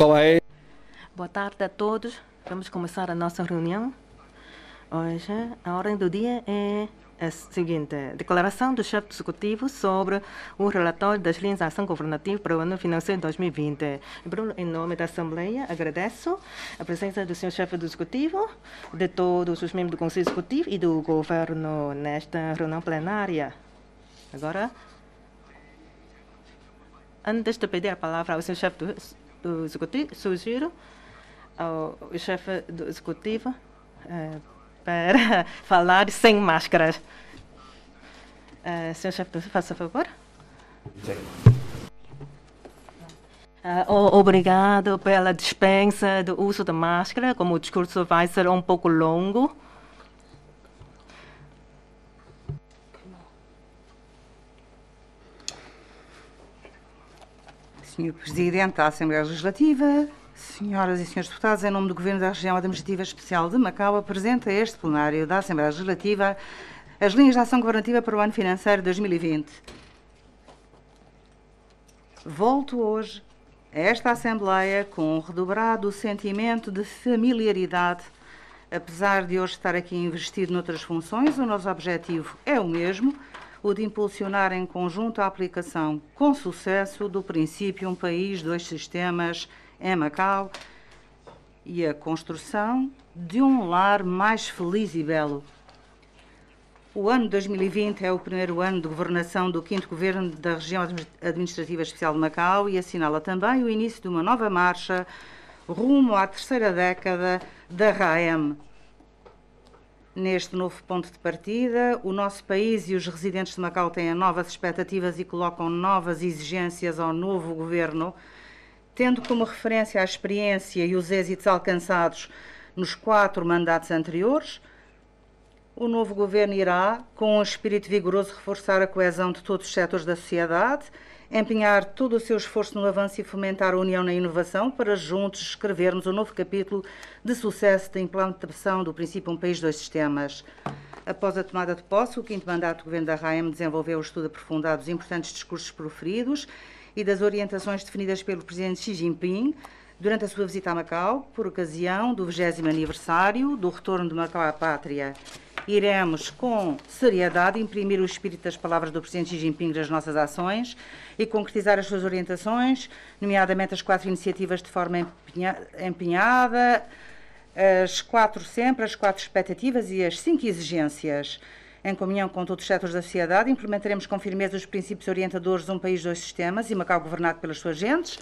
qual é? Boa tarde a todos. Vamos começar a nossa reunião. Hoje, a ordem do dia é a seguinte: declaração do chefe do Executivo sobre o relatório das linhas de ação governativa para o ano financeiro 2020. Em nome da Assembleia, agradeço a presença do senhor chefe do Executivo, de todos os membros do Conselho Executivo e do Governo nesta reunião plenária. Agora, antes de pedir a palavra ao senhor chefe do Executivo, sugiro ao chefe do Executivo para falar sem máscaras. Senhor chefe, faça favor. Obrigado pela dispensa do uso da máscara, como o discurso vai ser um pouco longo. Senhor Presidente da Assembleia Legislativa, senhoras e senhores deputados, em nome do Governo da Região Administrativa Especial de Macau, apresento a este plenário da Assembleia Legislativa as linhas de ação governativa para o ano financeiro 2020. Volto hoje a esta Assembleia com um redobrado sentimento de familiaridade. Apesar de hoje estar aqui investido noutras funções, o nosso objetivo é o mesmo, o de impulsionar em conjunto a aplicação com sucesso do princípio Um País, Dois Sistemas em Macau e a construção de um lar mais feliz e belo. O ano 2020 é o primeiro ano de governação do 5º Governo da Região Administrativa Especial de Macau e assinala também o início de uma nova marcha rumo à terceira década da RAEM. Neste novo ponto de partida, o nosso país e os residentes de Macau têm novas expectativas e colocam novas exigências ao novo governo, tendo como referência a experiência e os êxitos alcançados nos 4 mandatos anteriores. O novo governo irá, com um espírito vigoroso, reforçar a coesão de todos os setores da sociedade, empenhar todo o seu esforço no avanço e fomentar a união na inovação para juntos escrevermos um novo capítulo de sucesso da implantação do princípio Um País, Dois Sistemas. Após a tomada de posse, o 5º mandato do Governo da RAEM desenvolveu o estudo aprofundado dos importantes discursos proferidos e das orientações definidas pelo Presidente Xi Jinping durante a sua visita a Macau, por ocasião do 20º aniversário do retorno de Macau à pátria. Iremos, com seriedade, imprimir o espírito das palavras do Presidente Xi Jinping nas nossas ações e concretizar as suas orientações, nomeadamente as 4 iniciativas de forma empenhada, as 4 expectativas e as 5 exigências. Em comunhão com todos os setores da sociedade, implementaremos com firmeza os princípios orientadores de Um País, Dois Sistemas e Macau governado pelas suas gentes.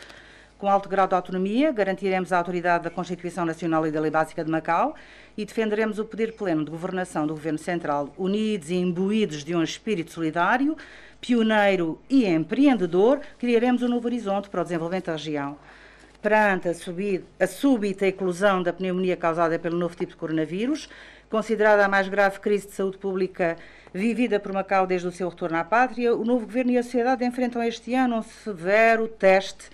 Com alto grau de autonomia, garantiremos a autoridade da Constituição Nacional e da Lei Básica de Macau e defenderemos o poder pleno de governação do Governo Central, unidos e imbuídos de um espírito solidário, pioneiro e empreendedor, criaremos um novo horizonte para o desenvolvimento da região. Perante a súbita eclosão da pneumonia causada pelo novo tipo de coronavírus, considerada a mais grave crise de saúde pública vivida por Macau desde o seu retorno à pátria, o novo Governo e a sociedade enfrentam este ano um severo teste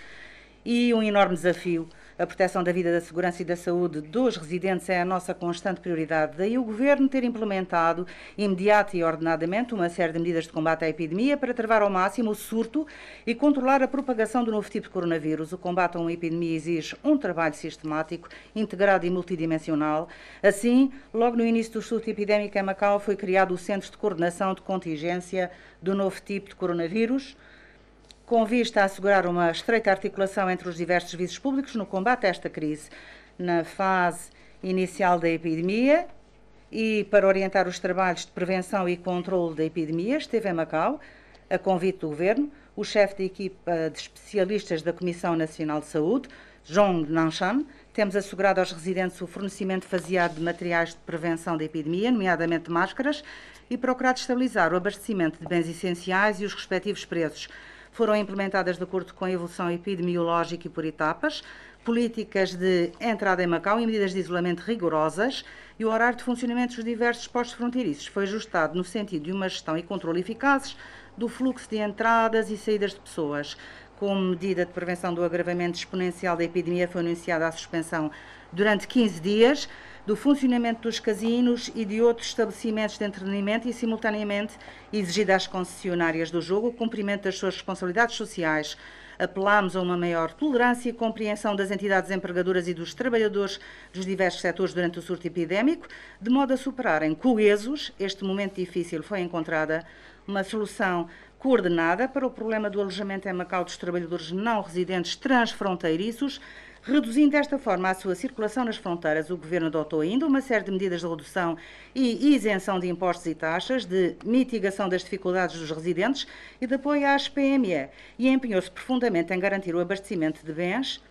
e um enorme desafio. A proteção da vida, da segurança e da saúde dos residentes é a nossa constante prioridade. Daí o Governo ter implementado imediata e ordenadamente uma série de medidas de combate à epidemia para travar ao máximo o surto e controlar a propagação do novo tipo de coronavírus. O combate a uma epidemia exige um trabalho sistemático, integrado e multidimensional. Assim, logo no início do surto epidémico em Macau, foi criado o Centro de Coordenação de Contingência do novo tipo de coronavírus, com vista a assegurar uma estreita articulação entre os diversos serviços públicos no combate a esta crise. Na fase inicial da epidemia e para orientar os trabalhos de prevenção e controle da epidemia, esteve em Macau, a convite do Governo, o chefe da equipa de especialistas da Comissão Nacional de Saúde, Zhong Nanshan. Temos assegurado aos residentes o fornecimento faseado de materiais de prevenção da epidemia, nomeadamente máscaras, e procurado estabilizar o abastecimento de bens essenciais e os respectivos preços. Foram implementadas, de acordo com a evolução epidemiológica e por etapas, políticas de entrada em Macau e medidas de isolamento rigorosas, e o horário de funcionamento dos diversos postos fronteiriços foi ajustado no sentido de uma gestão e controle eficazes do fluxo de entradas e saídas de pessoas. Como medida de prevenção do agravamento exponencial da epidemia, foi anunciada a suspensão durante 15 dias do funcionamento dos casinos e de outros estabelecimentos de entretenimento e, simultaneamente, exigir às concessionárias do jogo o cumprimento das suas responsabilidades sociais. Apelamos a uma maior tolerância e compreensão das entidades empregadoras e dos trabalhadores dos diversos setores durante o surto epidémico, de modo a superarem coesos este momento difícil. Foi encontrada uma solução coordenada para o problema do alojamento em Macau dos trabalhadores não residentes transfronteiriços, reduzindo desta forma a sua circulação nas fronteiras. O Governo adotou ainda uma série de medidas de redução e isenção de impostos e taxas, de mitigação das dificuldades dos residentes e de apoio às PME, e empenhou-se profundamente em garantir o abastecimento de bens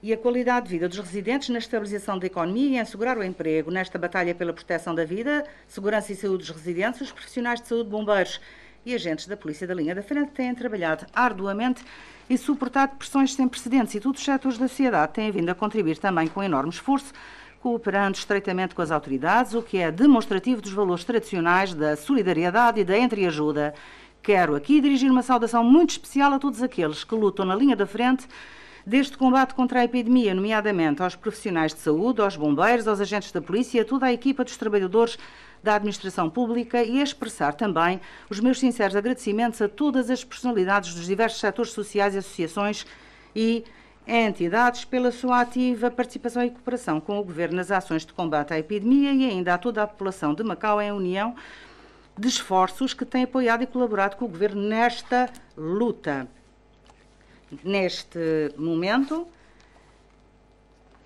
e a qualidade de vida dos residentes na estabilização da economia e em assegurar o emprego. Nesta batalha pela proteção da vida, segurança e saúde dos residentes, os profissionais de saúde, bombeiros e agentes da Polícia da Linha da Frente têm trabalhado arduamente e suportado pressões sem precedentes, e todos os setores da sociedade têm vindo a contribuir também com enorme esforço, cooperando estreitamente com as autoridades, o que é demonstrativo dos valores tradicionais da solidariedade e da entreajuda. Quero aqui dirigir uma saudação muito especial a todos aqueles que lutam na linha da frente deste combate contra a epidemia, nomeadamente aos profissionais de saúde, aos bombeiros, aos agentes da polícia e a toda a equipa dos trabalhadores da administração pública, e a expressar também os meus sinceros agradecimentos a todas as personalidades dos diversos setores sociais e associações e entidades pela sua ativa participação e cooperação com o Governo nas ações de combate à epidemia, e ainda a toda a população de Macau em união de esforços que tem apoiado e colaborado com o Governo nesta luta. Neste momento,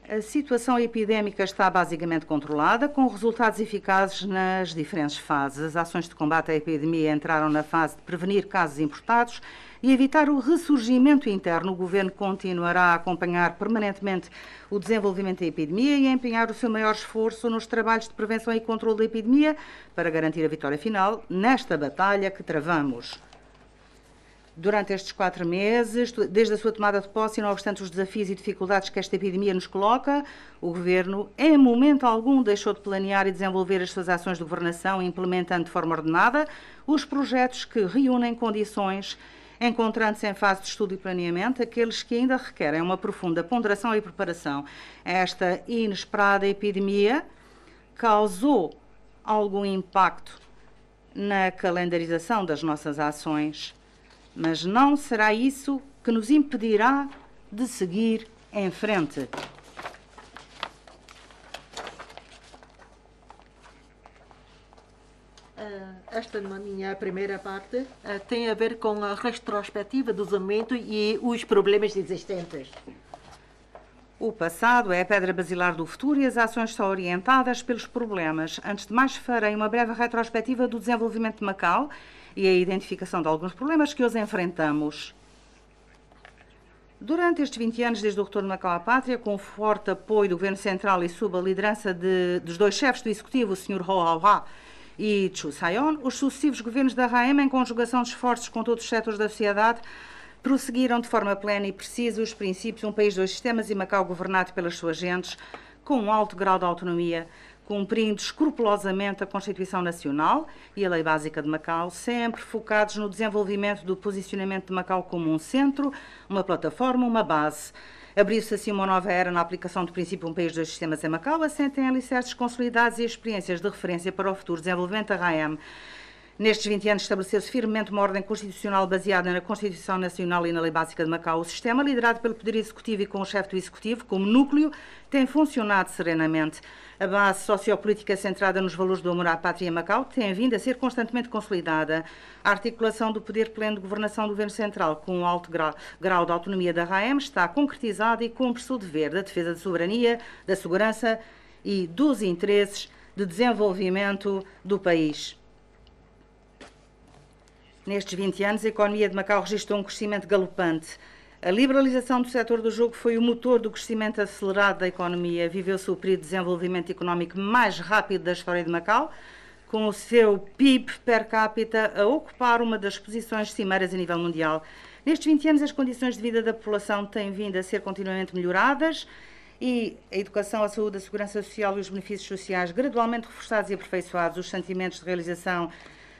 a situação epidémica está basicamente controlada, com resultados eficazes nas diferentes fases. As ações de combate à epidemia entraram na fase de prevenir casos importados e evitar o ressurgimento interno. O Governo continuará a acompanhar permanentemente o desenvolvimento da epidemia e a empenhar o seu maior esforço nos trabalhos de prevenção e controle da epidemia para garantir a vitória final nesta batalha que travamos. Durante estes 4 meses, desde a sua tomada de posse, e não obstante os desafios e dificuldades que esta epidemia nos coloca, o Governo, em momento algum, deixou de planear e desenvolver as suas ações de governação, implementando de forma ordenada os projetos que reúnem condições, encontrando-se em fase de estudo e planeamento, aqueles que ainda requerem uma profunda ponderação e preparação. Esta inesperada epidemia causou algum impacto na calendarização das nossas ações, mas não será isso que nos impedirá de seguir em frente. Esta, na minha primeira parte, tem a ver com a retrospectiva do orçamento e os problemas existentes. O passado é a pedra basilar do futuro e as ações são orientadas pelos problemas. Antes de mais, farei uma breve retrospectiva do desenvolvimento de Macau e a identificação de alguns problemas que hoje enfrentamos. Durante estes 20 anos, desde o retorno de Macau à pátria, com o forte apoio do Governo Central e sob a liderança dos 2 chefes do Executivo, o Sr. Ho Hao-ha e Chu Sai-on, os sucessivos governos da RAM, em conjugação de esforços com todos os setores da sociedade, prosseguiram de forma plena e precisa os princípios um país, 2 sistemas e Macau governado pelas suas gentes, com um alto grau de autonomia, cumprindo escrupulosamente a Constituição Nacional e a Lei Básica de Macau, sempre focados no desenvolvimento do posicionamento de Macau como um centro, uma plataforma, uma base. Abriu-se assim uma nova era na aplicação do princípio um país, 2 sistemas em Macau, assentem alicerces consolidados e experiências de referência para o futuro desenvolvimento da RAM. Nestes 20 anos estabeleceu-se firmemente uma ordem constitucional baseada na Constituição Nacional e na Lei Básica de Macau. O sistema, liderado pelo Poder Executivo e com o chefe do Executivo como núcleo, tem funcionado serenamente. A base sociopolítica centrada nos valores do amor à pátria em Macau tem vindo a ser constantemente consolidada. A articulação do poder pleno de governação do Governo Central com um alto grau de autonomia da RAM está concretizada e cumpre-se o dever da defesa da soberania, da segurança e dos interesses de desenvolvimento do país. Nestes 20 anos, a economia de Macau registrou um crescimento galopante. A liberalização do setor do jogo foi o motor do crescimento acelerado da economia. Viveu-se o período de desenvolvimento económico mais rápido da história de Macau, com o seu PIB per capita a ocupar uma das posições cimeiras a nível mundial. Nestes 20 anos, as condições de vida da população têm vindo a ser continuamente melhoradas e a educação, a saúde, a segurança social e os benefícios sociais gradualmente reforçados e aperfeiçoados. Os sentimentos de realização,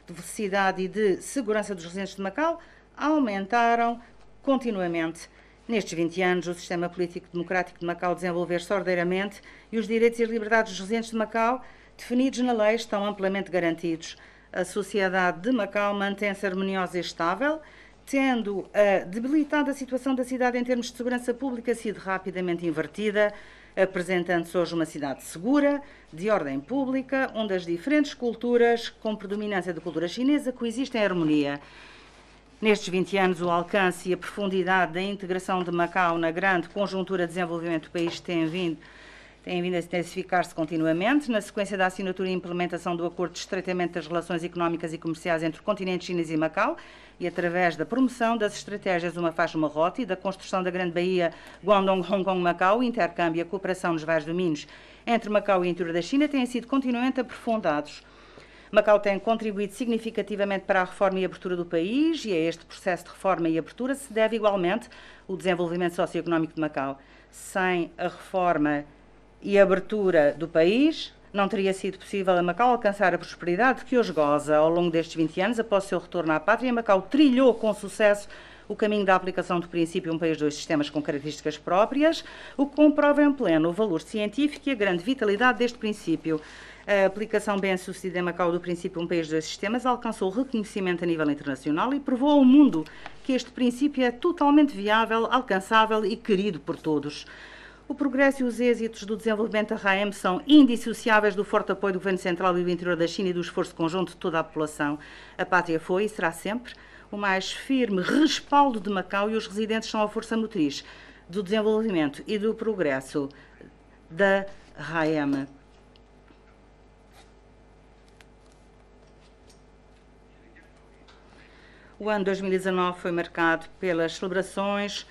de felicidade e de segurança dos residentes de Macau aumentaram continuamente. Nestes 20 anos, o sistema político democrático de Macau desenvolveu-se ordeiramente e os direitos e as liberdades dos residentes de Macau, definidos na lei, estão amplamente garantidos. A sociedade de Macau mantém-se harmoniosa e estável, tendo a debilitada situação da cidade em termos de segurança pública sido rapidamente invertida, apresentando-se hoje uma cidade segura, de ordem pública, onde as diferentes culturas, com predominância da cultura chinesa, coexistem em harmonia. Nestes 20 anos, o alcance e a profundidade da integração de Macau na grande conjuntura de desenvolvimento do país têm vindo a intensificar-se continuamente, na sequência da assinatura e implementação do Acordo de Estreitamento das Relações Económicas e Comerciais entre o continente chinês e Macau, e através da promoção das estratégias Uma Faixa, Uma Rota e da construção da Grande Baía Guangdong-Hong Kong-Macau, o intercâmbio e a cooperação nos vários domínios entre Macau e o interior da China têm sido continuamente aprofundados. Macau tem contribuído significativamente para a reforma e abertura do país e a este processo de reforma e abertura se deve igualmente o desenvolvimento socioeconómico de Macau. Sem a reforma e abertura do país, não teria sido possível a Macau alcançar a prosperidade que hoje goza. Ao longo destes 20 anos, após o seu retorno à pátria, Macau trilhou com sucesso o caminho da aplicação do princípio Um País, Dois Sistemas com características próprias, o que comprova em pleno o valor científico e a grande vitalidade deste princípio. A aplicação bem-sucedida em Macau do princípio Um País, Dois Sistemas alcançou reconhecimento a nível internacional e provou ao mundo que este princípio é totalmente viável, alcançável e querido por todos. O progresso e os êxitos do desenvolvimento da RAEM são indissociáveis do forte apoio do Governo Central e do interior da China e do esforço conjunto de toda a população. A pátria foi e será sempre o mais firme respaldo de Macau e os residentes são a força motriz do desenvolvimento e do progresso da RAEM. O ano 2019 foi marcado pelas celebrações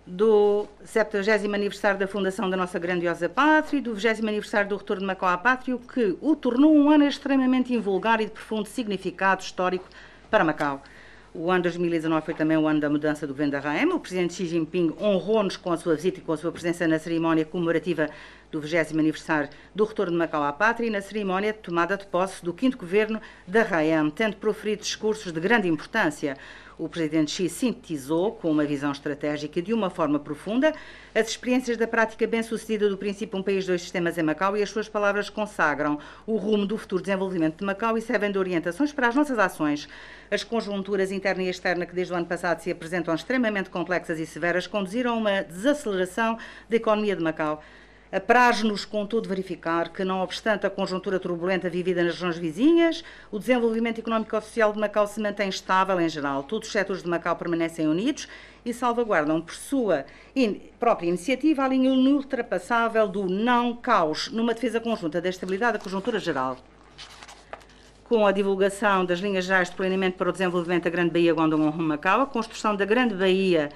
do 70º aniversário da fundação da nossa grandiosa pátria e do 20º aniversário do retorno de Macau à pátria, o que o tornou um ano extremamente invulgar e de profundo significado histórico para Macau. O ano 2019 foi também o ano da mudança do governo da RAEM. O presidente Xi Jinping honrou-nos com a sua visita e com a sua presença na cerimónia comemorativa do 20º aniversário do retorno de Macau à pátria e na cerimónia de tomada de posse do 5º governo da RAEM, tendo proferido discursos de grande importância. O presidente Xi sintetizou, com uma visão estratégica e de uma forma profunda, as experiências da prática bem-sucedida do princípio Um País, Dois Sistemas em Macau e as suas palavras consagram o rumo do futuro desenvolvimento de Macau e servem de orientações para as nossas ações. As conjunturas interna e externa que desde o ano passado se apresentam extremamente complexas e severas conduziram a uma desaceleração da economia de Macau. Apraz-nos, contudo, verificar que, não obstante a conjuntura turbulenta vivida nas regiões vizinhas, o desenvolvimento económico e social de Macau se mantém estável em geral. Todos os setores de Macau permanecem unidos e salvaguardam por sua própria iniciativa a linha inultrapassável do não caos, numa defesa conjunta da estabilidade da conjuntura geral. Com a divulgação das linhas gerais de planeamento para o desenvolvimento da Grande Baía Guangdong-Macau, a construção da Grande Baía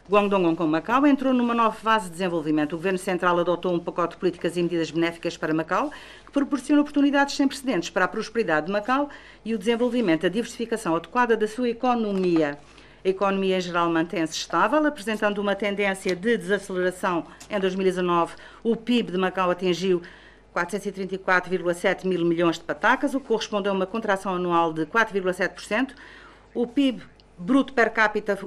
Guangdong-Macau entrou numa nova fase de desenvolvimento. O Governo Central adotou um pacote de políticas e medidas benéficas para Macau, que proporciona oportunidades sem precedentes para a prosperidade de Macau e o desenvolvimento, a diversificação adequada da sua economia. A economia em geral mantém-se estável, apresentando uma tendência de desaceleração. Em 2019, o PIB de Macau atingiu 434,7 mil milhões de patacas, o que corresponde a uma contração anual de 4,7%. O PIB bruto per capita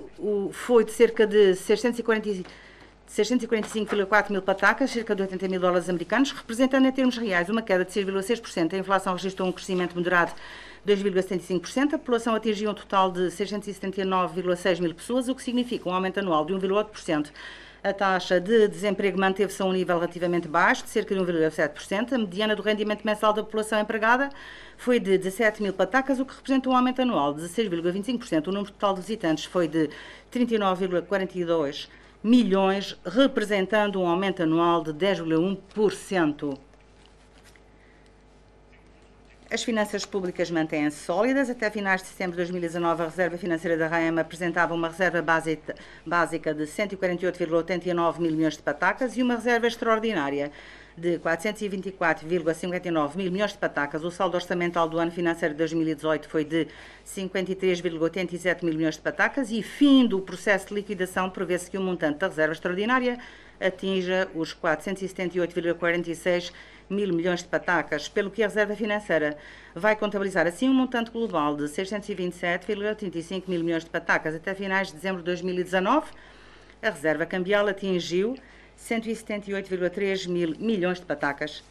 foi de cerca de 645,4 mil patacas, cerca de 80 mil dólares americanos, representando em termos reais uma queda de 6,6%. A inflação registrou um crescimento moderado de 2,75%. A população atingiu um total de 679,6 mil pessoas, o que significa um aumento anual de 1,8%. A taxa de desemprego manteve-se a um nível relativamente baixo, de cerca de 1,7%. A mediana do rendimento mensal da população empregada foi de 17 mil patacas, o que representa um aumento anual de 16,25%. O número total de visitantes foi de 39,42 milhões, representando um aumento anual de 10,1%. As finanças públicas mantêm-se sólidas. Até finais de setembro de 2019, a Reserva Financeira da RAEM apresentava uma reserva básica de 148,89 mil milhões de patacas e uma reserva extraordinária de 424,59 mil milhões de patacas. O saldo orçamental do ano financeiro de 2018 foi de 53,87 mil milhões de patacas e, fim do processo de liquidação, prevê-se que o montante da reserva extraordinária atinja os 478,46 mil milhões de patacas, pelo que a Reserva Financeira vai contabilizar assim um montante global de 627,35 mil milhões de patacas. Até finais de dezembro de 2019, a reserva cambial atingiu 178,3 mil milhões de patacas.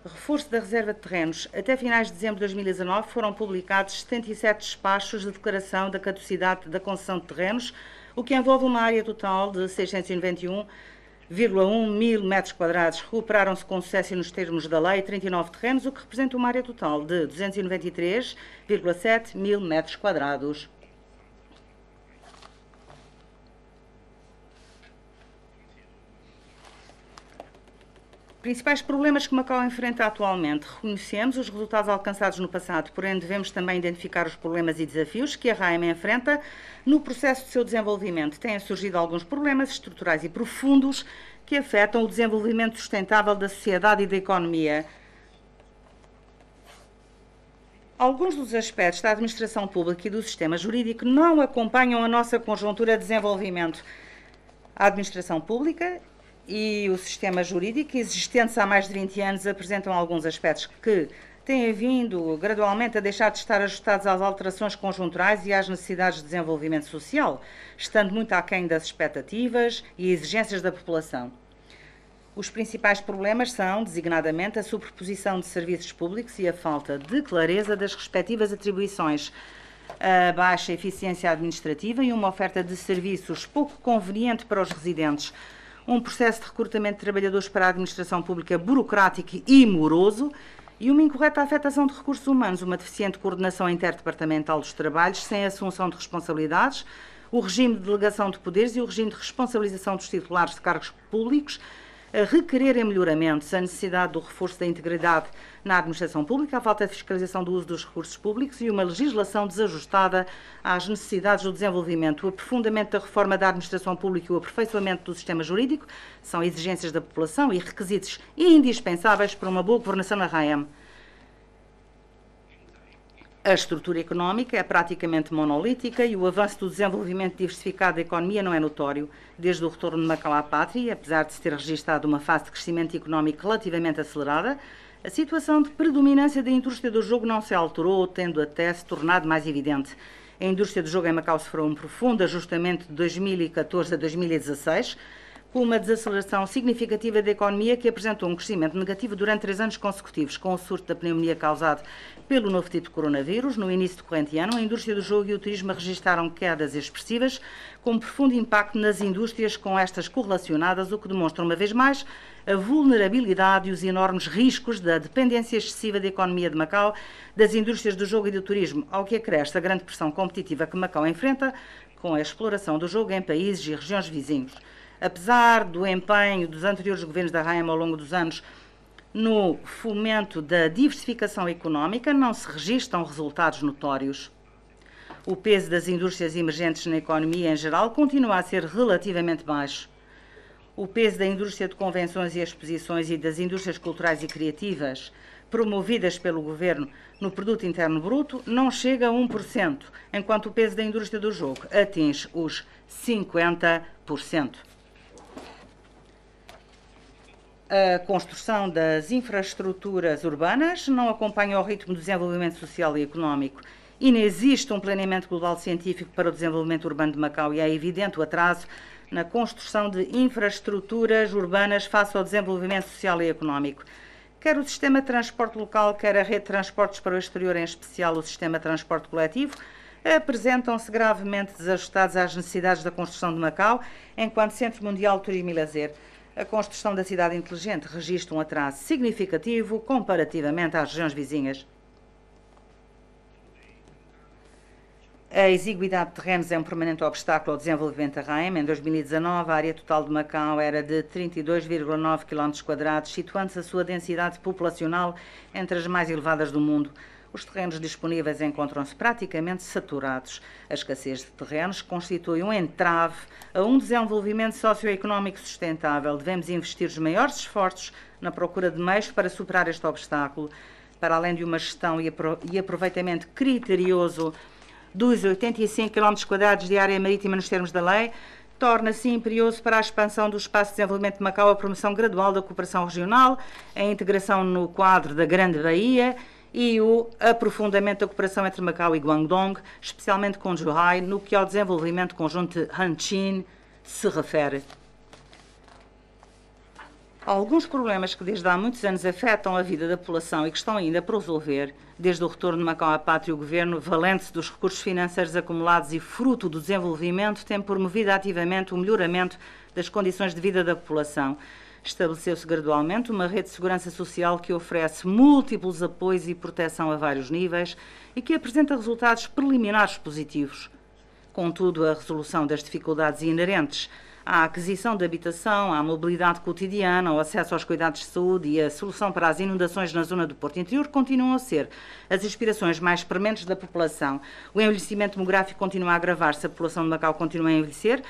Reforço da reserva de terrenos. Até finais de dezembro de 2019 foram publicados 77 despachos de declaração da caducidade da concessão de terrenos, o que envolve uma área total de 691,1 mil metros quadrados. Recuperaram-se com sucesso nos termos da lei 39 terrenos, o que representa uma área total de 293,7 mil metros quadrados. Principais problemas que Macau enfrenta atualmente. Reconhecemos os resultados alcançados no passado, porém devemos também identificar os problemas e desafios que a RAEM enfrenta no processo de seu desenvolvimento. Têm surgido alguns problemas estruturais e profundos que afetam o desenvolvimento sustentável da sociedade e da economia. Alguns dos aspectos da administração pública e do sistema jurídico não acompanham a nossa conjuntura de desenvolvimento. A administração pública e o sistema jurídico, existentes há mais de 20 anos, apresentam alguns aspectos que têm vindo gradualmente a deixar de estar ajustados às alterações conjunturais e às necessidades de desenvolvimento social, estando muito aquém das expectativas e exigências da população. Os principais problemas são, designadamente, a superposição de serviços públicos e a falta de clareza das respectivas atribuições, a baixa eficiência administrativa e uma oferta de serviços pouco conveniente para os residentes, um processo de recrutamento de trabalhadores para a administração pública burocrático e moroso e uma incorreta afetação de recursos humanos, uma deficiente coordenação interdepartamental dos trabalhos, sem assunção de responsabilidades, o regime de delegação de poderes e o regime de responsabilização dos titulares de cargos públicos, a requererem melhoramentos, a necessidade do reforço da integridade na administração pública, a falta de fiscalização do uso dos recursos públicos e uma legislação desajustada às necessidades do desenvolvimento. O aprofundamento da reforma da administração pública e o aperfeiçoamento do sistema jurídico são exigências da população e requisitos indispensáveis para uma boa governação na RAEM. A estrutura económica é praticamente monolítica e o avanço do desenvolvimento diversificado da economia não é notório. Desde o retorno de Macau à pátria, apesar de se ter registado uma fase de crescimento económico relativamente acelerada, a situação de predominância da indústria do jogo não se alterou, tendo até se tornado mais evidente. A indústria do jogo em Macau sofreu um profundo ajustamento de 2014 a 2016, com uma desaceleração significativa da economia que apresentou um crescimento negativo durante 3 anos consecutivos, com o surto da pneumonia causado pelo novo tipo de coronavírus. No início do corrente ano, a indústria do jogo e o turismo registaram quedas expressivas, com um profundo impacto nas indústrias com estas correlacionadas, o que demonstra uma vez mais a vulnerabilidade e os enormes riscos da dependência excessiva da economia de Macau das indústrias do jogo e do turismo, ao que acresce a grande pressão competitiva que Macau enfrenta com a exploração do jogo em países e regiões vizinhos. Apesar do empenho dos anteriores governos da RAEM ao longo dos anos no fomento da diversificação económica, não se registram resultados notórios. O peso das indústrias emergentes na economia em geral continua a ser relativamente baixo. O peso da indústria de convenções e exposições e das indústrias culturais e criativas promovidas pelo governo no produto interno bruto não chega a 1%, enquanto o peso da indústria do jogo atinge os 50%. A construção das infraestruturas urbanas não acompanha o ritmo do desenvolvimento social e económico. Inexiste um planeamento global científico para o desenvolvimento urbano de Macau e é evidente o atraso na construção de infraestruturas urbanas face ao desenvolvimento social e económico. Quer o sistema de transporte local, quer a rede de transportes para o exterior, em especial o sistema de transporte coletivo, apresentam-se gravemente desajustados às necessidades da construção de Macau enquanto Centro Mundial de Turismo e Lazer. A construção da cidade inteligente registra um atraso significativo comparativamente às regiões vizinhas. A exiguidade de terrenos é um permanente obstáculo ao desenvolvimento da RAEM. Em 2019, a área total de Macau era de 32,9 km², situando-se a sua densidade populacional entre as mais elevadas do mundo. Os terrenos disponíveis encontram-se praticamente saturados. A escassez de terrenos constitui um entrave a um desenvolvimento socioeconómico sustentável. Devemos investir os maiores esforços na procura de meios para superar este obstáculo, para além de uma gestão e aproveitamento criterioso dos 85 km² de área marítima nos termos da lei, torna-se imperioso para a expansão do espaço de desenvolvimento de Macau a promoção gradual da cooperação regional, a integração no quadro da Grande Baía e o aprofundamento da cooperação entre Macau e Guangdong, especialmente com Zhuhai, no que ao desenvolvimento conjunto de Hanshin se refere. Alguns problemas que desde há muitos anos afetam a vida da população e que estão ainda por resolver, desde o retorno de Macau à pátria, o Governo, valente-se dos recursos financeiros acumulados e fruto do desenvolvimento, tem promovido ativamente o melhoramento das condições de vida da população. Estabeleceu-se gradualmente uma rede de segurança social que oferece múltiplos apoios e proteção a vários níveis e que apresenta resultados preliminares positivos. Contudo, a resolução das dificuldades inerentes à aquisição de habitação, à mobilidade cotidiana, ao acesso aos cuidados de saúde e a solução para as inundações na zona do Porto Interior continuam a ser as aspirações mais prementes da população. O envelhecimento demográfico continua a agravar-se, a população de Macau continua a envelhecer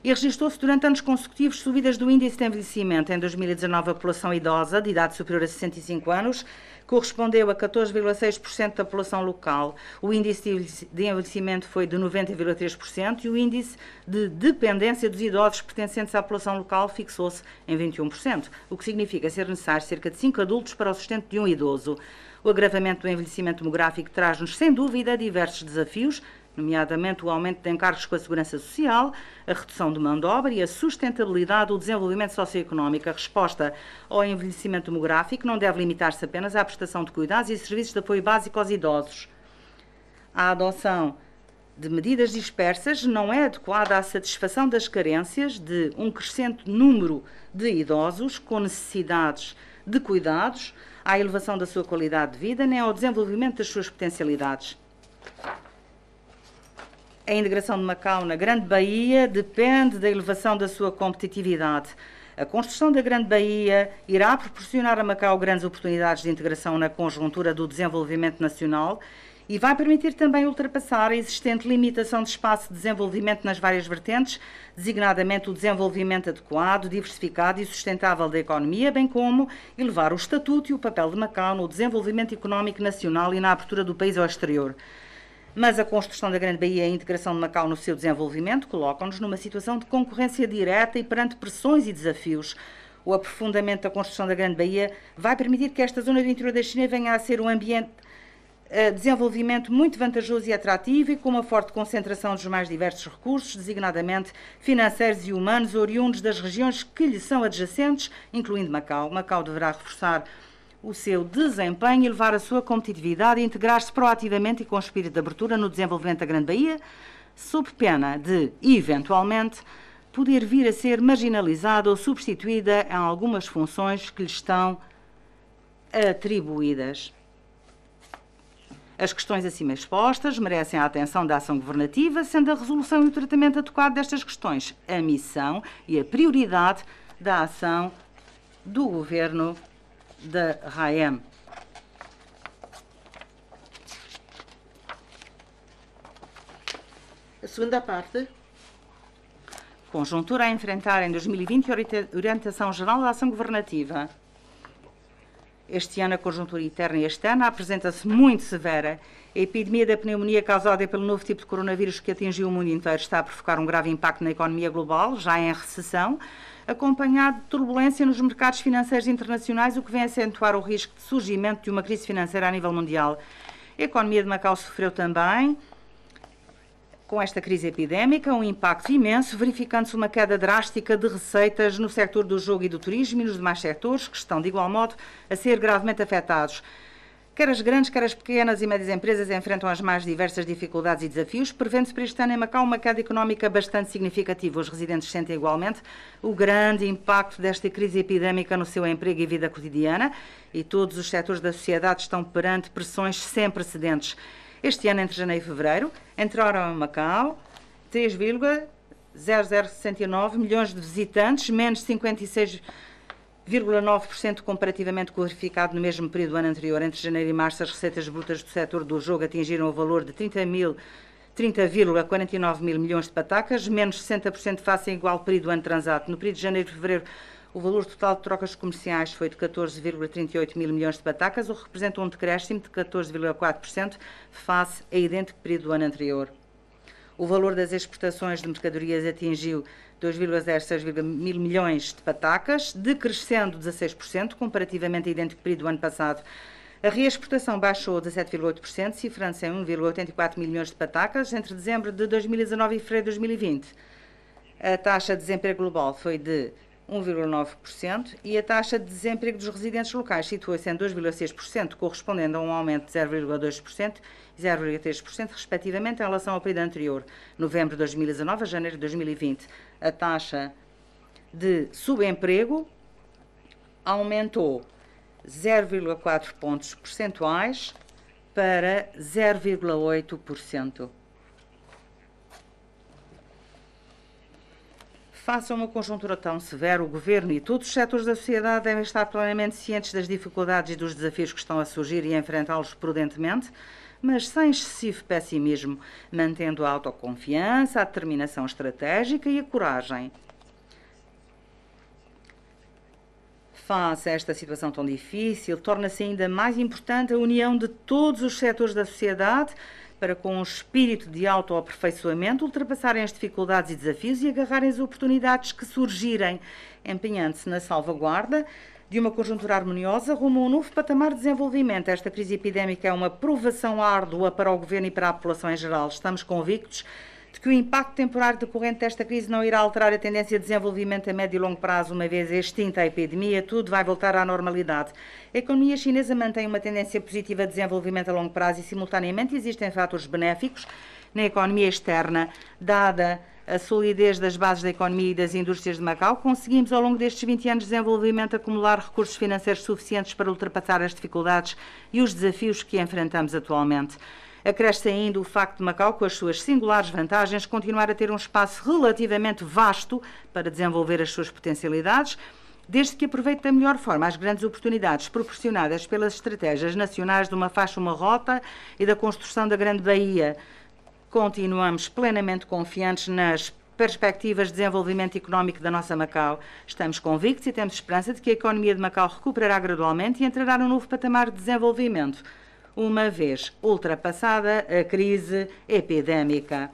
e registrou-se durante anos consecutivos subidas do índice de envelhecimento. Em 2019, a população idosa, de idade superior a 65 anos, correspondeu a 14,6% da população local. O índice de envelhecimento foi de 90,3% e o índice de dependência dos idosos pertencentes à população local fixou-se em 21%, o que significa ser necessário cerca de 5 adultos para o sustento de um idoso. O agravamento do envelhecimento demográfico traz-nos, sem dúvida, diversos desafios, nomeadamente o aumento de encargos com a segurança social, a redução de mão de obra e a sustentabilidade do desenvolvimento socioeconómico. A resposta ao envelhecimento demográfico não deve limitar-se apenas à prestação de cuidados e serviços de apoio básico aos idosos. A adoção de medidas dispersas não é adequada à satisfação das carências de um crescente número de idosos com necessidades de cuidados, à elevação da sua qualidade de vida, nem ao desenvolvimento das suas potencialidades. A integração de Macau na Grande Baía depende da elevação da sua competitividade. A construção da Grande Baía irá proporcionar a Macau grandes oportunidades de integração na conjuntura do desenvolvimento nacional e vai permitir também ultrapassar a existente limitação de espaço de desenvolvimento nas várias vertentes, designadamente o desenvolvimento adequado, diversificado e sustentável da economia, bem como elevar o estatuto e o papel de Macau no desenvolvimento económico nacional e na abertura do país ao exterior. Mas a construção da Grande Baía e a integração de Macau no seu desenvolvimento colocam-nos numa situação de concorrência direta e perante pressões e desafios. O aprofundamento da construção da Grande Baía vai permitir que esta zona do interior da China venha a ser um ambiente de desenvolvimento muito vantajoso e atrativo e com uma forte concentração dos mais diversos recursos, designadamente financeiros e humanos, oriundos das regiões que lhe são adjacentes, incluindo Macau. Macau deverá reforçar o seu desempenho e levar a sua competitividade e integrar-se proativamente e com espírito de abertura no desenvolvimento da Grande Baía, sob pena de, eventualmente, poder vir a ser marginalizada ou substituída em algumas funções que lhe estão atribuídas. As questões acima expostas merecem a atenção da ação governativa, sendo a resolução e o tratamento adequado destas questões a missão e a prioridade da ação do Governo da RAEM. A segunda parte. Conjuntura a enfrentar em 2020 e orientação geral da ação governativa. Este ano a conjuntura interna e externa apresenta-se muito severa. A epidemia da pneumonia causada pelo novo tipo de coronavírus que atingiu o mundo inteiro está a provocar um grave impacto na economia global, já em recessão, acompanhado de turbulência nos mercados financeiros internacionais, o que vem acentuar o risco de surgimento de uma crise financeira a nível mundial. A economia de Macau sofreu também, com esta crise epidémica, um impacto imenso, verificando-se uma queda drástica de receitas no setor do jogo e do turismo e nos demais setores, que estão, de igual modo, a ser gravemente afetados. Quer as grandes, quer as pequenas e médias empresas enfrentam as mais diversas dificuldades e desafios, prevendo-se para este ano em Macau uma queda económica bastante significativa. Os residentes sentem igualmente o grande impacto desta crise epidémica no seu emprego e vida cotidiana e todos os setores da sociedade estão perante pressões sem precedentes. Este ano, entre janeiro e fevereiro, entraram em Macau 3,0069 milhões de visitantes, menos 56,9% comparativamente com o verificado no mesmo período do ano anterior. Entre janeiro e março, as receitas brutas do setor do jogo atingiram o valor de 30,49 mil milhões de patacas, menos 60% face ao igual período do ano transato. No período de janeiro e fevereiro, o valor total de trocas comerciais foi de 14,38 mil milhões de patacas, o que representa um decréscimo de 14,4% face a idêntico período do ano anterior. O valor das exportações de mercadorias atingiu 2,06 mil milhões de patacas, decrescendo 16% comparativamente a idêntico período do ano passado. A reexportação baixou 17,8%, cifrando-se em 1,84 mil milhões de patacas entre dezembro de 2019 e fevereiro de 2020. A taxa de desemprego global foi de 1,9% e a taxa de desemprego dos residentes locais situou-se em 2,6%, correspondendo a um aumento de 0,2% e 0,3%, respectivamente, em relação ao período anterior, novembro de 2019 a janeiro de 2020. A taxa de subemprego aumentou 0,4 pontos percentuais para 0,8%. Face a uma conjuntura tão severa, o Governo e todos os setores da sociedade devem estar plenamente cientes das dificuldades e dos desafios que estão a surgir e enfrentá-los prudentemente, mas sem excessivo pessimismo, mantendo a autoconfiança, a determinação estratégica e a coragem. Face a esta situação tão difícil, torna-se ainda mais importante a união de todos os setores da sociedade para, com um espírito de autoaperfeiçoamento, ultrapassarem as dificuldades e desafios e agarrarem as oportunidades que surgirem, empenhando-se na salvaguarda de uma conjuntura harmoniosa rumo a um novo patamar de desenvolvimento. Esta crise epidémica é uma provação árdua para o Governo e para a população em geral. Estamos convictos de que o impacto temporário decorrente desta crise não irá alterar a tendência de desenvolvimento a médio e longo prazo. Uma vez extinta a epidemia, tudo vai voltar à normalidade. A economia chinesa mantém uma tendência positiva de desenvolvimento a longo prazo e, simultaneamente, existem fatores benéficos na economia externa. Dada a solidez das bases da economia e das indústrias de Macau, conseguimos, ao longo destes 20 anos de desenvolvimento, acumular recursos financeiros suficientes para ultrapassar as dificuldades e os desafios que enfrentamos atualmente. Acresce ainda o facto de Macau, com as suas singulares vantagens, continuar a ter um espaço relativamente vasto para desenvolver as suas potencialidades, desde que aproveite da melhor forma as grandes oportunidades proporcionadas pelas estratégias nacionais de uma faixa, uma rota e da construção da Grande Baía. Continuamos plenamente confiantes nas perspectivas de desenvolvimento económico da nossa Macau. Estamos convictos e temos esperança de que a economia de Macau recuperará gradualmente e entrará num novo patamar de desenvolvimento, uma vez ultrapassada a crise epidémica.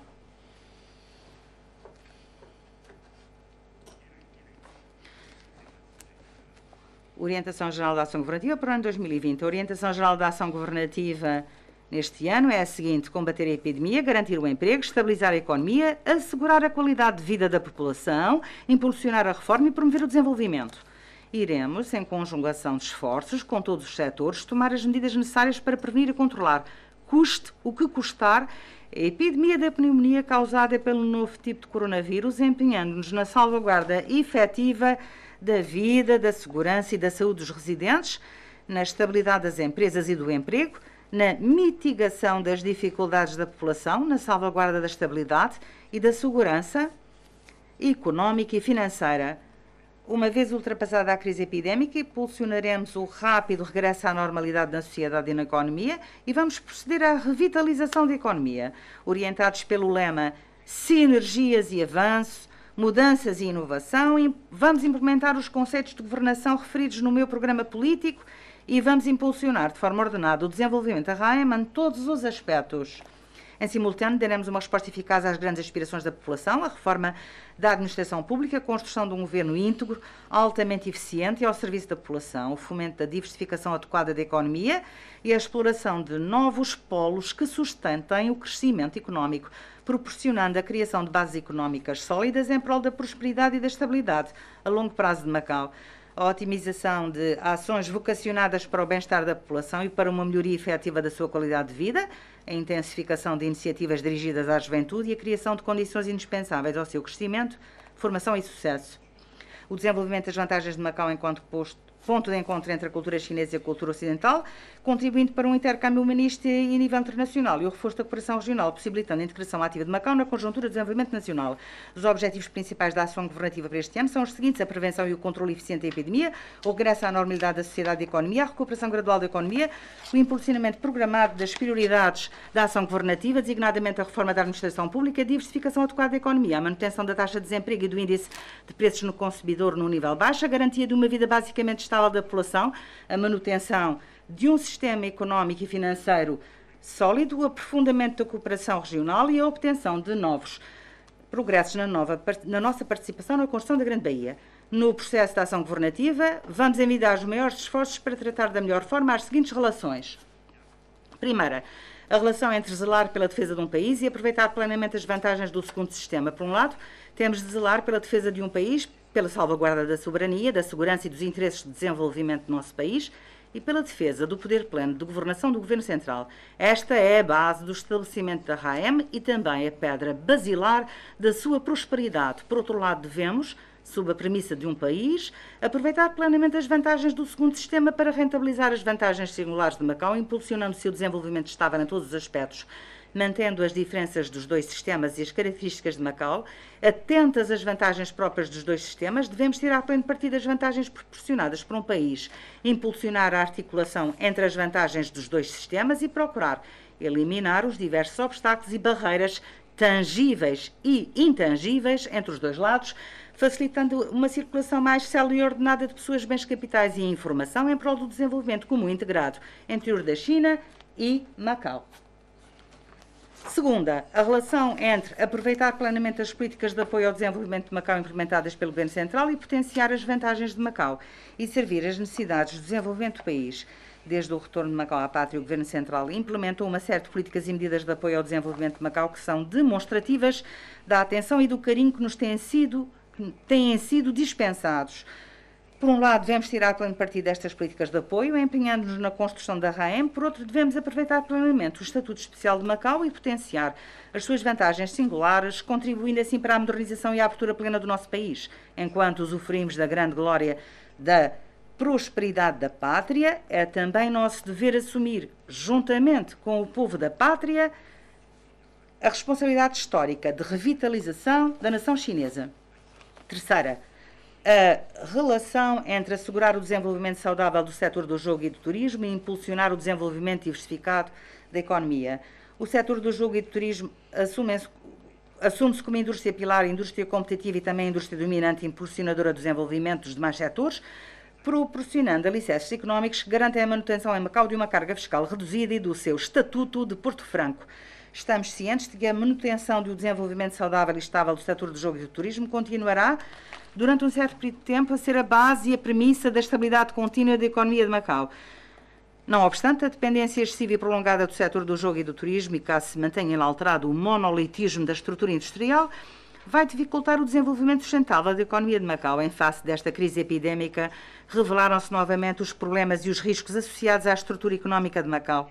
Orientação Geral da Ação Governativa para o ano 2020. A Orientação Geral da Ação Governativa neste ano é a seguinte: combater a epidemia, garantir o emprego, estabilizar a economia, assegurar a qualidade de vida da população, impulsionar a reforma e promover o desenvolvimento. Iremos, em conjugação de esforços com todos os setores, tomar as medidas necessárias para prevenir e controlar, custe o que custar, a epidemia da pneumonia causada pelo novo tipo de coronavírus, empenhando-nos na salvaguarda efetiva da vida, da segurança e da saúde dos residentes, na estabilidade das empresas e do emprego, na mitigação das dificuldades da população, na salvaguarda da estabilidade e da segurança económica e financeira. Uma vez ultrapassada a crise epidémica, impulsionaremos o rápido regresso à normalidade na sociedade e na economia e vamos proceder à revitalização da economia, orientados pelo lema Sinergias e Avanço, Mudanças e Inovação. E vamos implementar os conceitos de governação referidos no meu programa político e vamos impulsionar de forma ordenada o desenvolvimento da RAEMA em todos os aspectos. Em simultâneo, daremos uma resposta eficaz às grandes aspirações da população, a reforma da administração pública, a construção de um governo íntegro, altamente eficiente e ao serviço da população, o fomento da diversificação adequada da economia e a exploração de novos polos que sustentem o crescimento económico, proporcionando a criação de bases económicas sólidas em prol da prosperidade e da estabilidade a longo prazo de Macau. A otimização de ações vocacionadas para o bem-estar da população e para uma melhoria efetiva da sua qualidade de vida, a intensificação de iniciativas dirigidas à juventude e a criação de condições indispensáveis ao seu crescimento, formação e sucesso. O desenvolvimento das vantagens de Macau enquanto ponto de encontro entre a cultura chinesa e a cultura ocidental, contribuindo para um intercâmbio humanista e a nível internacional e o reforço da cooperação regional, possibilitando a integração ativa de Macau na conjuntura de desenvolvimento nacional. Os objetivos principais da ação governativa para este ano são os seguintes: a prevenção e o controle eficiente da epidemia, o regresso à normalidade da sociedade e da economia, a recuperação gradual da economia, o impulsionamento programado das prioridades da ação governativa, designadamente a reforma da administração pública, a diversificação adequada da economia, a manutenção da taxa de desemprego e do índice de preços no consumidor no nível baixo, a garantia de uma vida basicamente estável da população, a manutenção de um sistema económico e financeiro sólido, o aprofundamento da cooperação regional e a obtenção de novos progressos na nossa participação na construção da Grande Baía. No processo de ação governativa, vamos envidar os maiores esforços para tratar da melhor forma as seguintes relações. Primeira, A relação entre zelar pela defesa de um país e aproveitar plenamente as vantagens do segundo sistema. Por um lado, temos de zelar pela defesa de um país, pela salvaguarda da soberania, da segurança e dos interesses de desenvolvimento do nosso país e pela defesa do poder pleno de governação do Governo Central. Esta é a base do estabelecimento da RAEM e também a pedra basilar da sua prosperidade. Por outro lado, devemos, sob a premissa de um país, aproveitar plenamente as vantagens do segundo sistema para rentabilizar as vantagens singulares de Macau, impulsionando o seu desenvolvimento estável em todos os aspectos, mantendo as diferenças dos dois sistemas e as características de Macau, atentas às vantagens próprias dos dois sistemas, devemos tirar pleno partido das vantagens proporcionadas por um país, impulsionar a articulação entre as vantagens dos dois sistemas e procurar eliminar os diversos obstáculos e barreiras tangíveis e intangíveis entre os dois lados, facilitando uma circulação mais célere e ordenada de pessoas, bens, capitais e informação em prol do desenvolvimento comum integrado interior da China e Macau. Segunda, a relação entre aproveitar plenamente as políticas de apoio ao desenvolvimento de Macau implementadas pelo Governo Central e potenciar as vantagens de Macau e servir as necessidades do desenvolvimento do país. Desde o retorno de Macau à pátria, o Governo Central implementou uma série de políticas e medidas de apoio ao desenvolvimento de Macau que são demonstrativas da atenção e do carinho que nos têm sido dispensados. Por um lado, devemos tirar pleno partido destas políticas de apoio, empenhando-nos na construção da RAEM. Por outro, devemos aproveitar plenamente o Estatuto Especial de Macau e potenciar as suas vantagens singulares, contribuindo assim para a modernização e a abertura plena do nosso país. Enquanto usufruímos da grande glória da prosperidade da pátria, é também nosso dever assumir, juntamente com o povo da pátria, a responsabilidade histórica de revitalização da nação chinesa. Terceira, a relação entre assegurar o desenvolvimento saudável do setor do jogo e do turismo e impulsionar o desenvolvimento diversificado da economia. O setor do jogo e do turismo assume-se como indústria pilar, indústria competitiva e também indústria dominante e impulsionadora do desenvolvimento dos demais setores, proporcionando alicerces económicos que garantem a manutenção em Macau de uma carga fiscal reduzida e do seu estatuto de Porto Franco. Estamos cientes de que a manutenção do desenvolvimento saudável e estável do setor do jogo e do turismo continuará, durante um certo período de tempo, a ser a base e a premissa da estabilidade contínua da economia de Macau. Não obstante, a dependência excessiva e prolongada do setor do jogo e do turismo, e caso se mantenha inalterado o monolitismo da estrutura industrial, vai dificultar o desenvolvimento sustentável da economia de Macau. Em face desta crise epidémica, revelaram-se novamente os problemas e os riscos associados à estrutura económica de Macau.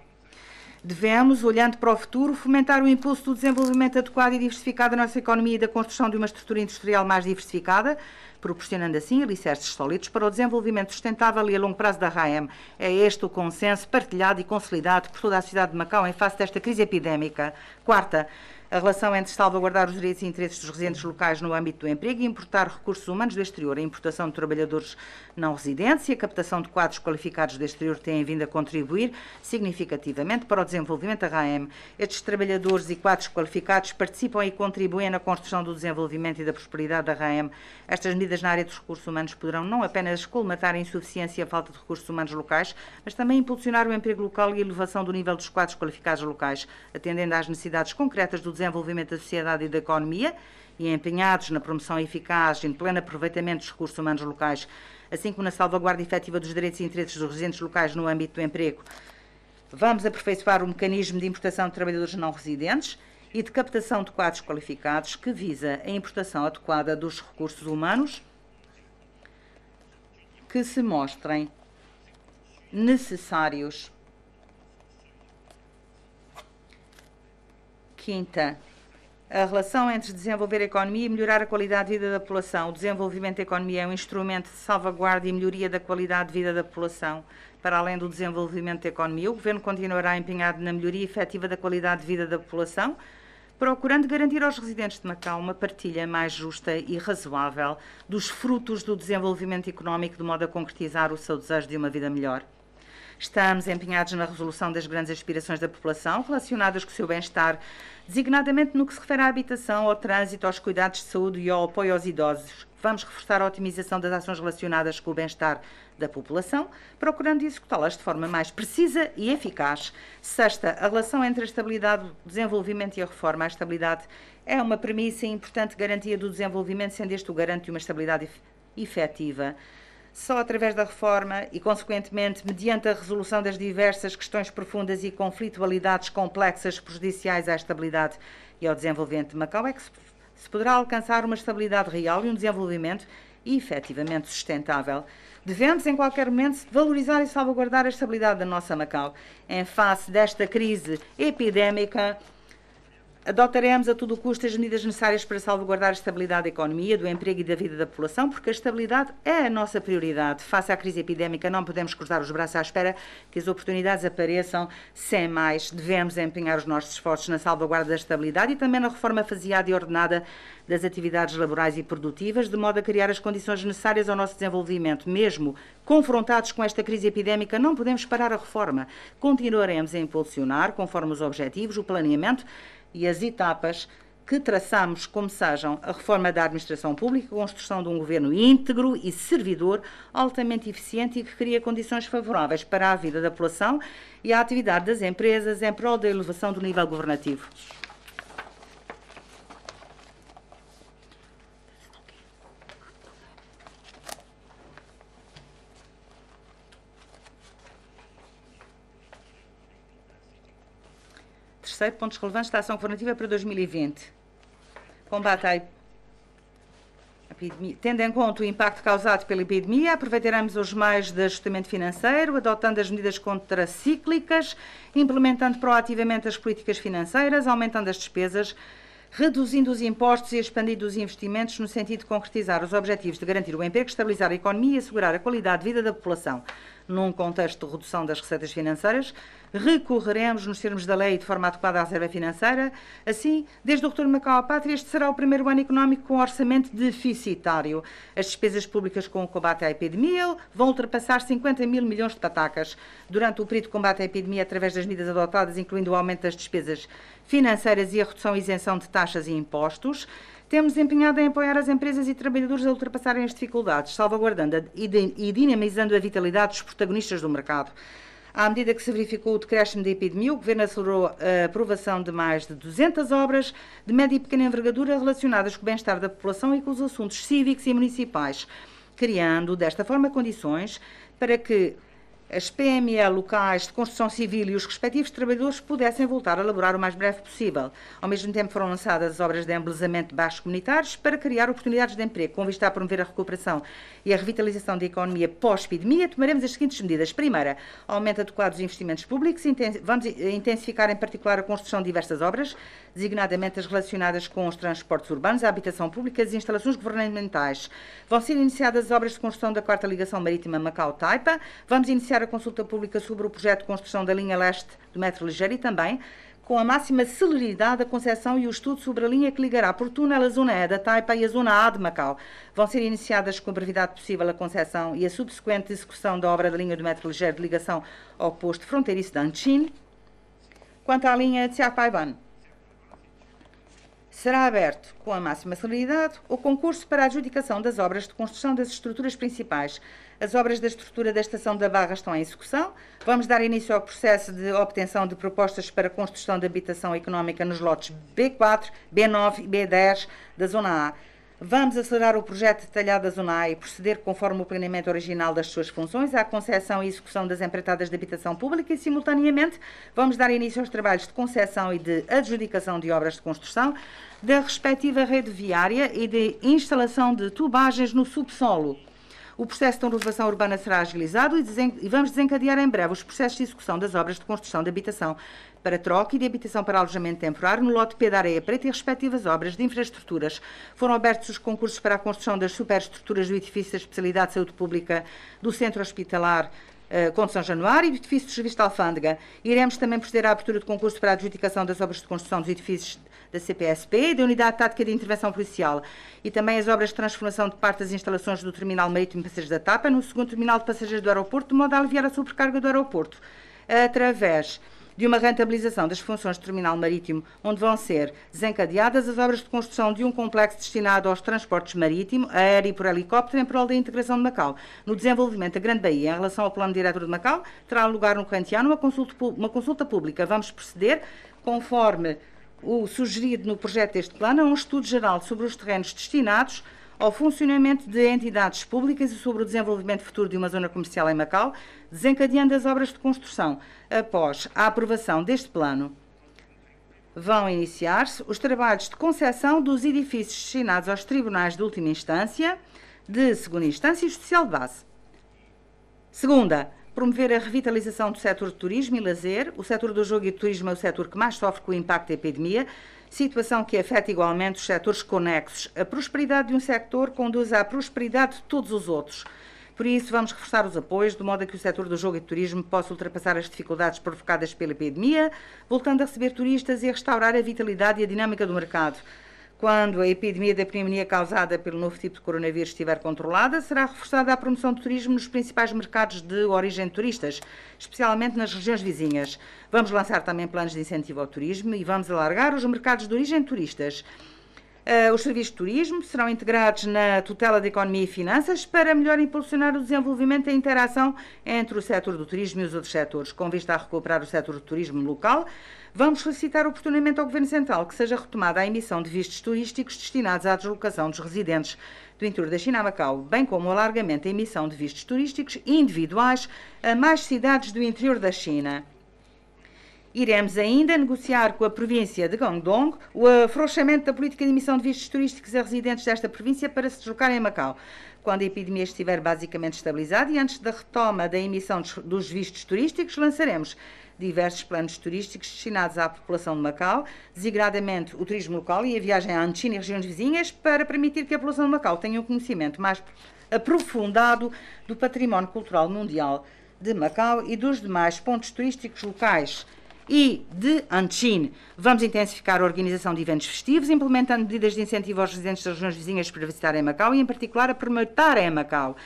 Devemos, olhando para o futuro, fomentar o impulso do desenvolvimento adequado e diversificado da nossa economia e da construção de uma estrutura industrial mais diversificada, proporcionando assim alicerces sólidos para o desenvolvimento sustentável e a longo prazo da RAEM. É este o consenso partilhado e consolidado por toda a sociedade de Macau em face desta crise epidémica. Quarta, a relação entre salvaguardar os direitos e interesses dos residentes locais no âmbito do emprego e importar recursos humanos do exterior. A importação de trabalhadores não residentes e a captação de quadros qualificados do exterior têm vindo a contribuir significativamente para o desenvolvimento da RAEM. Estes trabalhadores e quadros qualificados participam e contribuem na construção do desenvolvimento e da prosperidade da RAEM. Estas medidas na área dos recursos humanos poderão não apenas colmatar a insuficiência e a falta de recursos humanos locais, mas também impulsionar o emprego local e a elevação do nível dos quadros qualificados locais, atendendo às necessidades concretas do desenvolvimento da sociedade e da economia e empenhados na promoção eficaz e no pleno aproveitamento dos recursos humanos locais, assim como na salvaguarda efetiva dos direitos e interesses dos residentes locais no âmbito do emprego. Vamos aperfeiçoar o mecanismo de importação de trabalhadores não residentes e de captação de quadros qualificados que visa a importação adequada dos recursos humanos que se mostrem necessários. Quinta, a relação entre desenvolver a economia e melhorar a qualidade de vida da população. O desenvolvimento da economia é um instrumento de salvaguarda e melhoria da qualidade de vida da população. Para além do desenvolvimento da economia, o Governo continuará empenhado na melhoria efetiva da qualidade de vida da população, procurando garantir aos residentes de Macau uma partilha mais justa e razoável dos frutos do desenvolvimento económico, de modo a concretizar o seu desejo de uma vida melhor. Estamos empenhados na resolução das grandes aspirações da população relacionadas com o seu bem-estar, designadamente no que se refere à habitação, ao trânsito, aos cuidados de saúde e ao apoio aos idosos. Vamos reforçar a otimização das ações relacionadas com o bem-estar da população, procurando executá-las de forma mais precisa e eficaz. Sexta, a relação entre a estabilidade, o desenvolvimento e a reforma. A estabilidade é uma premissa e importante garantia do desenvolvimento, sendo este o garante de uma estabilidade efetiva. Só através da reforma e, consequentemente, mediante a resolução das diversas questões profundas e conflitualidades complexas prejudiciais à estabilidade e ao desenvolvimento de Macau, é que se poderá alcançar uma estabilidade real e um desenvolvimento efetivamente sustentável. Devemos, em qualquer momento, valorizar e salvaguardar a estabilidade da nossa Macau. Em face desta crise epidémica, adotaremos a todo custo as medidas necessárias para salvaguardar a estabilidade da economia, do emprego e da vida da população, porque a estabilidade é a nossa prioridade. Face à crise epidémica, não podemos cruzar os braços à espera que as oportunidades apareçam sem mais. Devemos empenhar os nossos esforços na salvaguarda da estabilidade e também na reforma faseada e ordenada das atividades laborais e produtivas, de modo a criar as condições necessárias ao nosso desenvolvimento. Mesmo confrontados com esta crise epidémica, não podemos parar a reforma. Continuaremos a impulsionar, conforme os objetivos, o planeamento e as etapas que traçamos, como sejam a reforma da administração pública, a construção de um governo íntegro e servidor, altamente eficiente e que cria condições favoráveis para a vida da população e a atividade das empresas em prol da elevação do nível governativo. Terceiro, pontos relevantes da ação governativa para 2020. Combate à epidemia. Tendo em conta o impacto causado pela epidemia, aproveitaremos os meios de ajustamento financeiro, adotando as medidas contracíclicas, implementando proativamente as políticas financeiras, aumentando as despesas, reduzindo os impostos e expandindo os investimentos no sentido de concretizar os objetivos de garantir o emprego, estabilizar a economia e assegurar a qualidade de vida da população. Num contexto de redução das receitas financeiras, recorreremos nos termos da lei de forma adequada à reserva financeira. Assim, desde o retorno de Macau à pátria, este será o primeiro ano económico com orçamento deficitário. As despesas públicas com o combate à epidemia vão ultrapassar 50 mil milhões de patacas. Durante o período de combate à epidemia, através das medidas adotadas, incluindo o aumento das despesas financeiras e a redução e isenção de taxas e impostos, temos empenhado em apoiar as empresas e trabalhadores a ultrapassarem as dificuldades, salvaguardando e dinamizando a vitalidade dos protagonistas do mercado. À medida que se verificou o decréscimo da epidemia, o Governo acelerou a aprovação de mais de 200 obras de média e pequena envergadura relacionadas com o bem-estar da população e com os assuntos cívicos e municipais, criando, desta forma, condições para que as PME locais de construção civil e os respectivos trabalhadores pudessem voltar a laborar o mais breve possível. Ao mesmo tempo foram lançadas obras de embelezamento de bairros comunitários para criar oportunidades de emprego. Com vista a promover a recuperação e a revitalização da economia pós-epidemia, tomaremos as seguintes medidas. Primeira, aumento adequado dos investimentos públicos. Vamos intensificar em particular a construção de diversas obras, designadamente as relacionadas com os transportes urbanos, a habitação pública e as instalações governamentais. Vão ser iniciadas as obras de construção da quarta ligação marítima Macau-Taipa. Vamos iniciar a consulta pública sobre o projeto de construção da linha leste do metro ligeiro e também, com a máxima celeridade, a concepção e o estudo sobre a linha que ligará por túnel a zona E da Taipa e a zona A de Macau. Vão ser iniciadas com a brevidade possível a concepção e a subsequente execução da obra da linha do metro ligeiro de ligação ao posto fronteiriço de Anqing. Quanto à linha de Xiaopaiban, será aberto, com a máxima celeridade, o concurso para a adjudicação das obras de construção das estruturas principais. As obras da estrutura da Estação da Barra estão em execução. Vamos dar início ao processo de obtenção de propostas para a construção de habitação económica nos lotes B4, B9 e B10 da Zona A. Vamos acelerar o projeto detalhado da Zona A e proceder, conforme o planeamento original das suas funções, à concepção e execução das empreitadas de habitação pública e, simultaneamente, vamos dar início aos trabalhos de concessão e de adjudicação de obras de construção da respectiva rede viária e de instalação de tubagens no subsolo. O processo de renovação urbana será agilizado e vamos desencadear em breve os processos de execução das obras de construção de habitação para troca e de habitação para alojamento temporário no lote P da Areia Preta e respectivas obras de infraestruturas. Foram abertos os concursos para a construção das superestruturas do edifício da especialidade de saúde pública do Centro Hospitalar Conde São Januário e do edifício do Serviço de Alfândega. Iremos também proceder à abertura de concurso para a adjudicação das obras de construção dos edifícios da CPSP e da Unidade Tática de Intervenção Policial e também as obras de transformação de parte das instalações do Terminal Marítimo de Passageiros da TAP no segundo Terminal de Passageiros do aeroporto, de modo a aliviar a sobrecarga do aeroporto, através de uma rentabilização das funções do terminal marítimo, onde vão ser desencadeadas as obras de construção de um complexo destinado aos transportes marítimo, aéreo e por helicóptero, em prol da integração de Macau. No desenvolvimento da Grande Baía, em relação ao plano diretor de Macau, terá lugar no corrente ano uma consulta pública. Vamos proceder, conforme o sugerido no projeto deste plano, a um estudo geral sobre os terrenos destinados ao funcionamento de entidades públicas e sobre o desenvolvimento futuro de uma zona comercial em Macau, desencadeando as obras de construção. Após a aprovação deste plano, vão iniciar-se os trabalhos de concessão dos edifícios destinados aos tribunais de última instância, de segunda instância e judicial de base. Segunda, promover a revitalização do setor de turismo e lazer. O setor do jogo e do turismo é o setor que mais sofre com o impacto da epidemia, situação que afeta igualmente os setores conexos. A prosperidade de um setor conduz à prosperidade de todos os outros. Por isso, vamos reforçar os apoios, de modo a que o setor do jogo e do turismo possa ultrapassar as dificuldades provocadas pela epidemia, voltando a receber turistas e a restaurar a vitalidade e a dinâmica do mercado. Quando a epidemia da pneumonia causada pelo novo tipo de coronavírus estiver controlada, será reforçada a promoção do turismo nos principais mercados de origem de turistas, especialmente nas regiões vizinhas. Vamos lançar também planos de incentivo ao turismo e vamos alargar os mercados de origem de turistas. Os serviços de turismo serão integrados na tutela da economia e finanças para melhor impulsionar o desenvolvimento e a interação entre o setor do turismo e os outros setores. Com vista a recuperar o setor do turismo local, vamos solicitar oportunamente ao Governo Central que seja retomada a emissão de vistos turísticos destinados à deslocação dos residentes do interior da China a Macau, bem como o alargamento da emissão de vistos turísticos individuais a mais cidades do interior da China. Iremos ainda negociar com a província de Guangdong o afrouxamento da política de emissão de vistos turísticos a residentes desta província para se deslocarem a Macau, quando a epidemia estiver basicamente estabilizada, e antes da retoma da emissão dos vistos turísticos, lançaremos diversos planos turísticos destinados à população de Macau, designadamente o turismo local e a viagem a Anqin e regiões vizinhas, para permitir que a população de Macau tenha um conhecimento mais aprofundado do património cultural mundial de Macau e dos demais pontos turísticos locais e de Anqin. Vamos intensificar a organização de eventos festivos, implementando medidas de incentivo aos residentes das regiões vizinhas para visitarem Macau e, em particular, a promotarem Macau.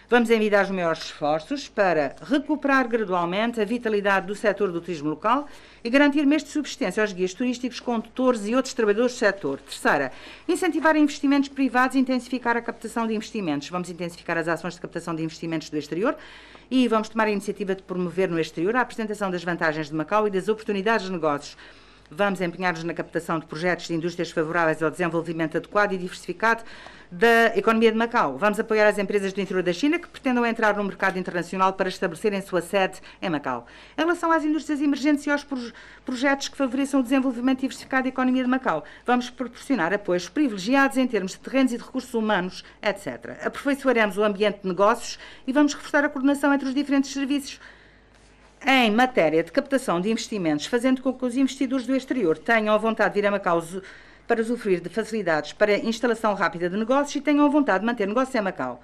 Vamos envidar os maiores esforços para recuperar gradualmente a vitalidade do setor do turismo local e garantir meios de subsistência aos guias turísticos, condutores e outros trabalhadores do setor. Terceira, incentivar investimentos privados e intensificar a captação de investimentos. Vamos intensificar as ações de captação de investimentos do exterior e vamos tomar a iniciativa de promover no exterior a apresentação das vantagens de Macau e das oportunidades de negócios. Vamos empenhar-nos na captação de projetos de indústrias favoráveis ao desenvolvimento adequado e diversificado da economia de Macau. Vamos apoiar as empresas do interior da China que pretendam entrar no mercado internacional para estabelecerem sua sede em Macau. Em relação às indústrias emergentes e aos projetos que favoreçam o desenvolvimento diversificado da economia de Macau, vamos proporcionar apoios privilegiados em termos de terrenos e de recursos humanos, etc. Aperfeiçoaremos o ambiente de negócios e vamos reforçar a coordenação entre os diferentes serviços em matéria de captação de investimentos, fazendo com que os investidores do exterior tenham a vontade de vir a Macau para usufruir de facilidades para instalação rápida de negócios e tenham a vontade de manter negócios em Macau.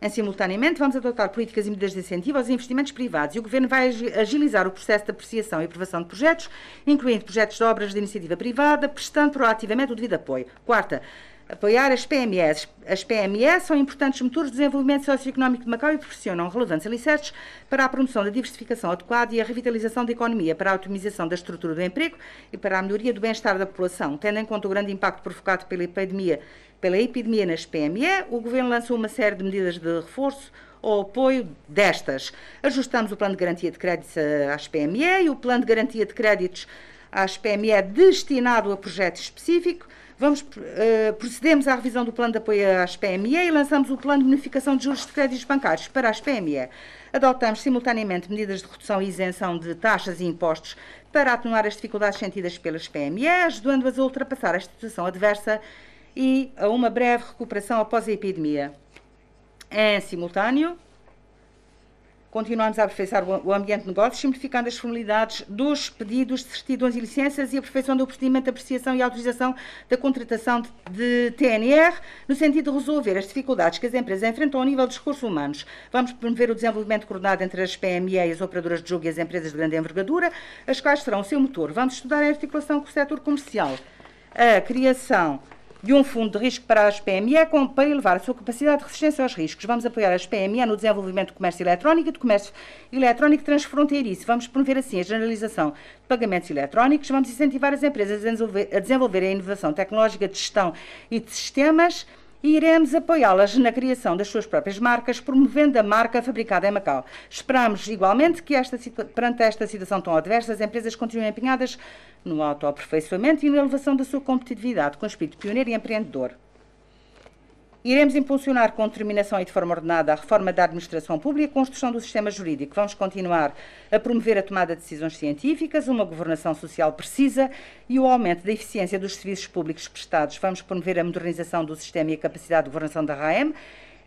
Em simultaneamente, vamos adotar políticas e medidas de incentivo aos investimentos privados e o Governo vai agilizar o processo de apreciação e aprovação de projetos, incluindo projetos de obras de iniciativa privada, prestando proativamente o devido apoio. Quarta, apoiar as PMEs. As PMEs são importantes motores de desenvolvimento socioeconómico de Macau e proporcionam relevantes alicerces para a promoção da diversificação adequada e a revitalização da economia, para a otimização da estrutura do emprego e para a melhoria do bem-estar da população. Tendo em conta o grande impacto provocado pela epidemia nas PME, o Governo lançou uma série de medidas de reforço ao apoio destas. Ajustamos o plano de garantia de créditos às PME e o plano de garantia de créditos às PME destinado a projeto específico. Procedemos à revisão do plano de apoio às PME e lançamos o plano de bonificação de juros de créditos bancários para as PME. Adotamos simultaneamente medidas de redução e isenção de taxas e impostos para atenuar as dificuldades sentidas pelas PME, ajudando-as a ultrapassar esta situação adversa e a uma breve recuperação após a epidemia. Em simultâneo, continuamos a aperfeiçoar o ambiente de negócios, simplificando as formalidades dos pedidos de certidões e licenças e aperfeiçoando o procedimento de apreciação e autorização da contratação de TNR, no sentido de resolver as dificuldades que as empresas enfrentam ao nível dos recursos humanos. Vamos promover o desenvolvimento coordenado entre as PME e as operadoras de jogo e as empresas de grande envergadura, as quais serão o seu motor. Vamos estudar a articulação com o setor comercial, a criação de um fundo de risco para as PME para elevar a sua capacidade de resistência aos riscos. Vamos apoiar as PME no desenvolvimento do comércio eletrónico e do comércio eletrónico transfronteiriço. Vamos promover assim a generalização de pagamentos eletrónicos. Vamos incentivar as empresas a desenvolverem a inovação tecnológica de gestão e de sistemas e iremos apoiá-las na criação das suas próprias marcas, promovendo a marca fabricada em Macau. Esperamos, igualmente, que perante esta situação tão adversa, as empresas continuem empenhadas no autoaperfeiçoamento e na elevação da sua competitividade, com espírito pioneiro e empreendedor. Iremos impulsionar com determinação e de forma ordenada a reforma da administração pública e a construção do sistema jurídico. Vamos continuar a promover a tomada de decisões científicas, uma governação social precisa e o aumento da eficiência dos serviços públicos prestados. Vamos promover a modernização do sistema e a capacidade de governação da RAEM,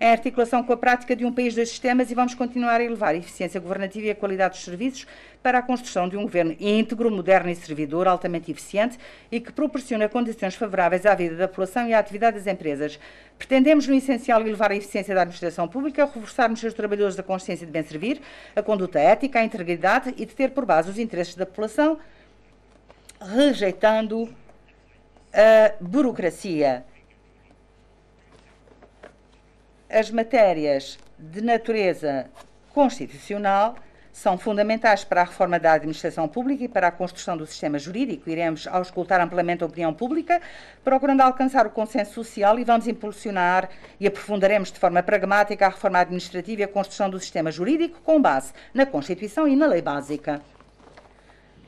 em articulação com a prática de um país, dois sistemas, e vamos continuar a elevar a eficiência governativa e a qualidade dos serviços para a construção de um governo íntegro, moderno e servidor, altamente eficiente e que proporciona condições favoráveis à vida da população e à atividade das empresas. Pretendemos, no essencial, elevar a eficiência da administração pública, reforçar nos seus trabalhadores a consciência de bem servir, a conduta ética, a integridade e de ter por base os interesses da população, rejeitando a burocracia. As matérias de natureza constitucional são fundamentais para a reforma da administração pública e para a construção do sistema jurídico. Iremos auscultar amplamente a opinião pública, procurando alcançar o consenso social e vamos impulsionar e aprofundaremos de forma pragmática a reforma administrativa e a construção do sistema jurídico com base na Constituição e na Lei Básica.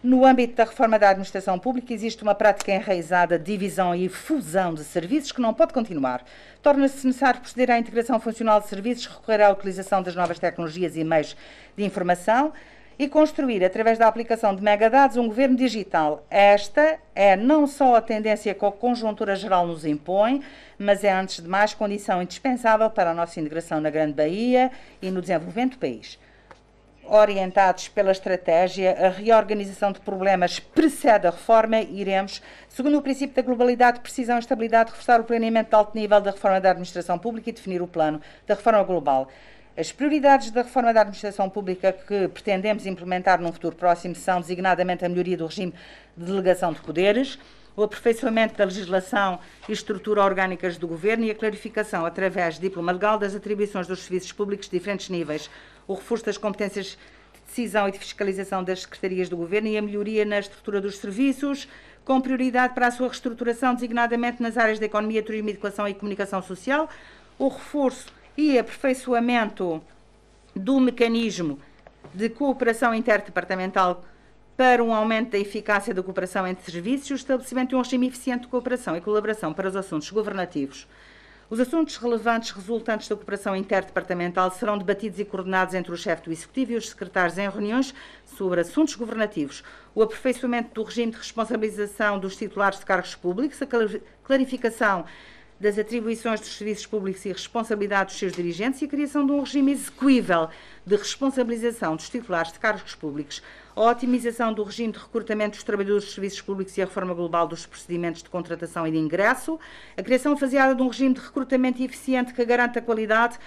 No âmbito da reforma da administração pública, existe uma prática enraizada de divisão e fusão de serviços que não pode continuar. Torna-se necessário proceder à integração funcional de serviços, recorrer à utilização das novas tecnologias e meios de informação e construir, através da aplicação de megadados, um governo digital. Esta é não só a tendência que a conjuntura geral nos impõe, mas é, antes de mais, condição indispensável para a nossa integração na Grande Bahia e no desenvolvimento do país. Orientados pela estratégia, a reorganização de problemas precede a reforma e iremos, segundo o princípio da globalidade, precisão e estabilidade, reforçar o planeamento de alto nível da reforma da administração pública e definir o plano da reforma global. As prioridades da reforma da administração pública que pretendemos implementar num futuro próximo são, designadamente, a melhoria do regime de delegação de poderes, o aperfeiçoamento da legislação e estrutura orgânicas do governo e a clarificação, através de diploma legal, das atribuições dos serviços públicos de diferentes níveis, o reforço das competências de decisão e de fiscalização das secretarias do governo e a melhoria na estrutura dos serviços, com prioridade para a sua reestruturação, designadamente nas áreas da economia, turismo, educação e comunicação social, o reforço e aperfeiçoamento do mecanismo de cooperação interdepartamental para um aumento da eficácia da cooperação entre serviços e o estabelecimento de um regime eficiente de cooperação e colaboração para os assuntos governativos. Os assuntos relevantes resultantes da cooperação interdepartamental serão debatidos e coordenados entre o chefe do Executivo e os secretários em reuniões sobre assuntos governativos. O aperfeiçoamento do regime de responsabilização dos titulares de cargos públicos, a clarificação das atribuições dos serviços públicos e responsabilidade dos seus dirigentes e a criação de um regime execuível de responsabilização dos titulares de cargos públicos, a otimização do regime de recrutamento dos trabalhadores dos serviços públicos e a reforma global dos procedimentos de contratação e de ingresso, a criação faseada de um regime de recrutamento eficiente que garanta a qualidade,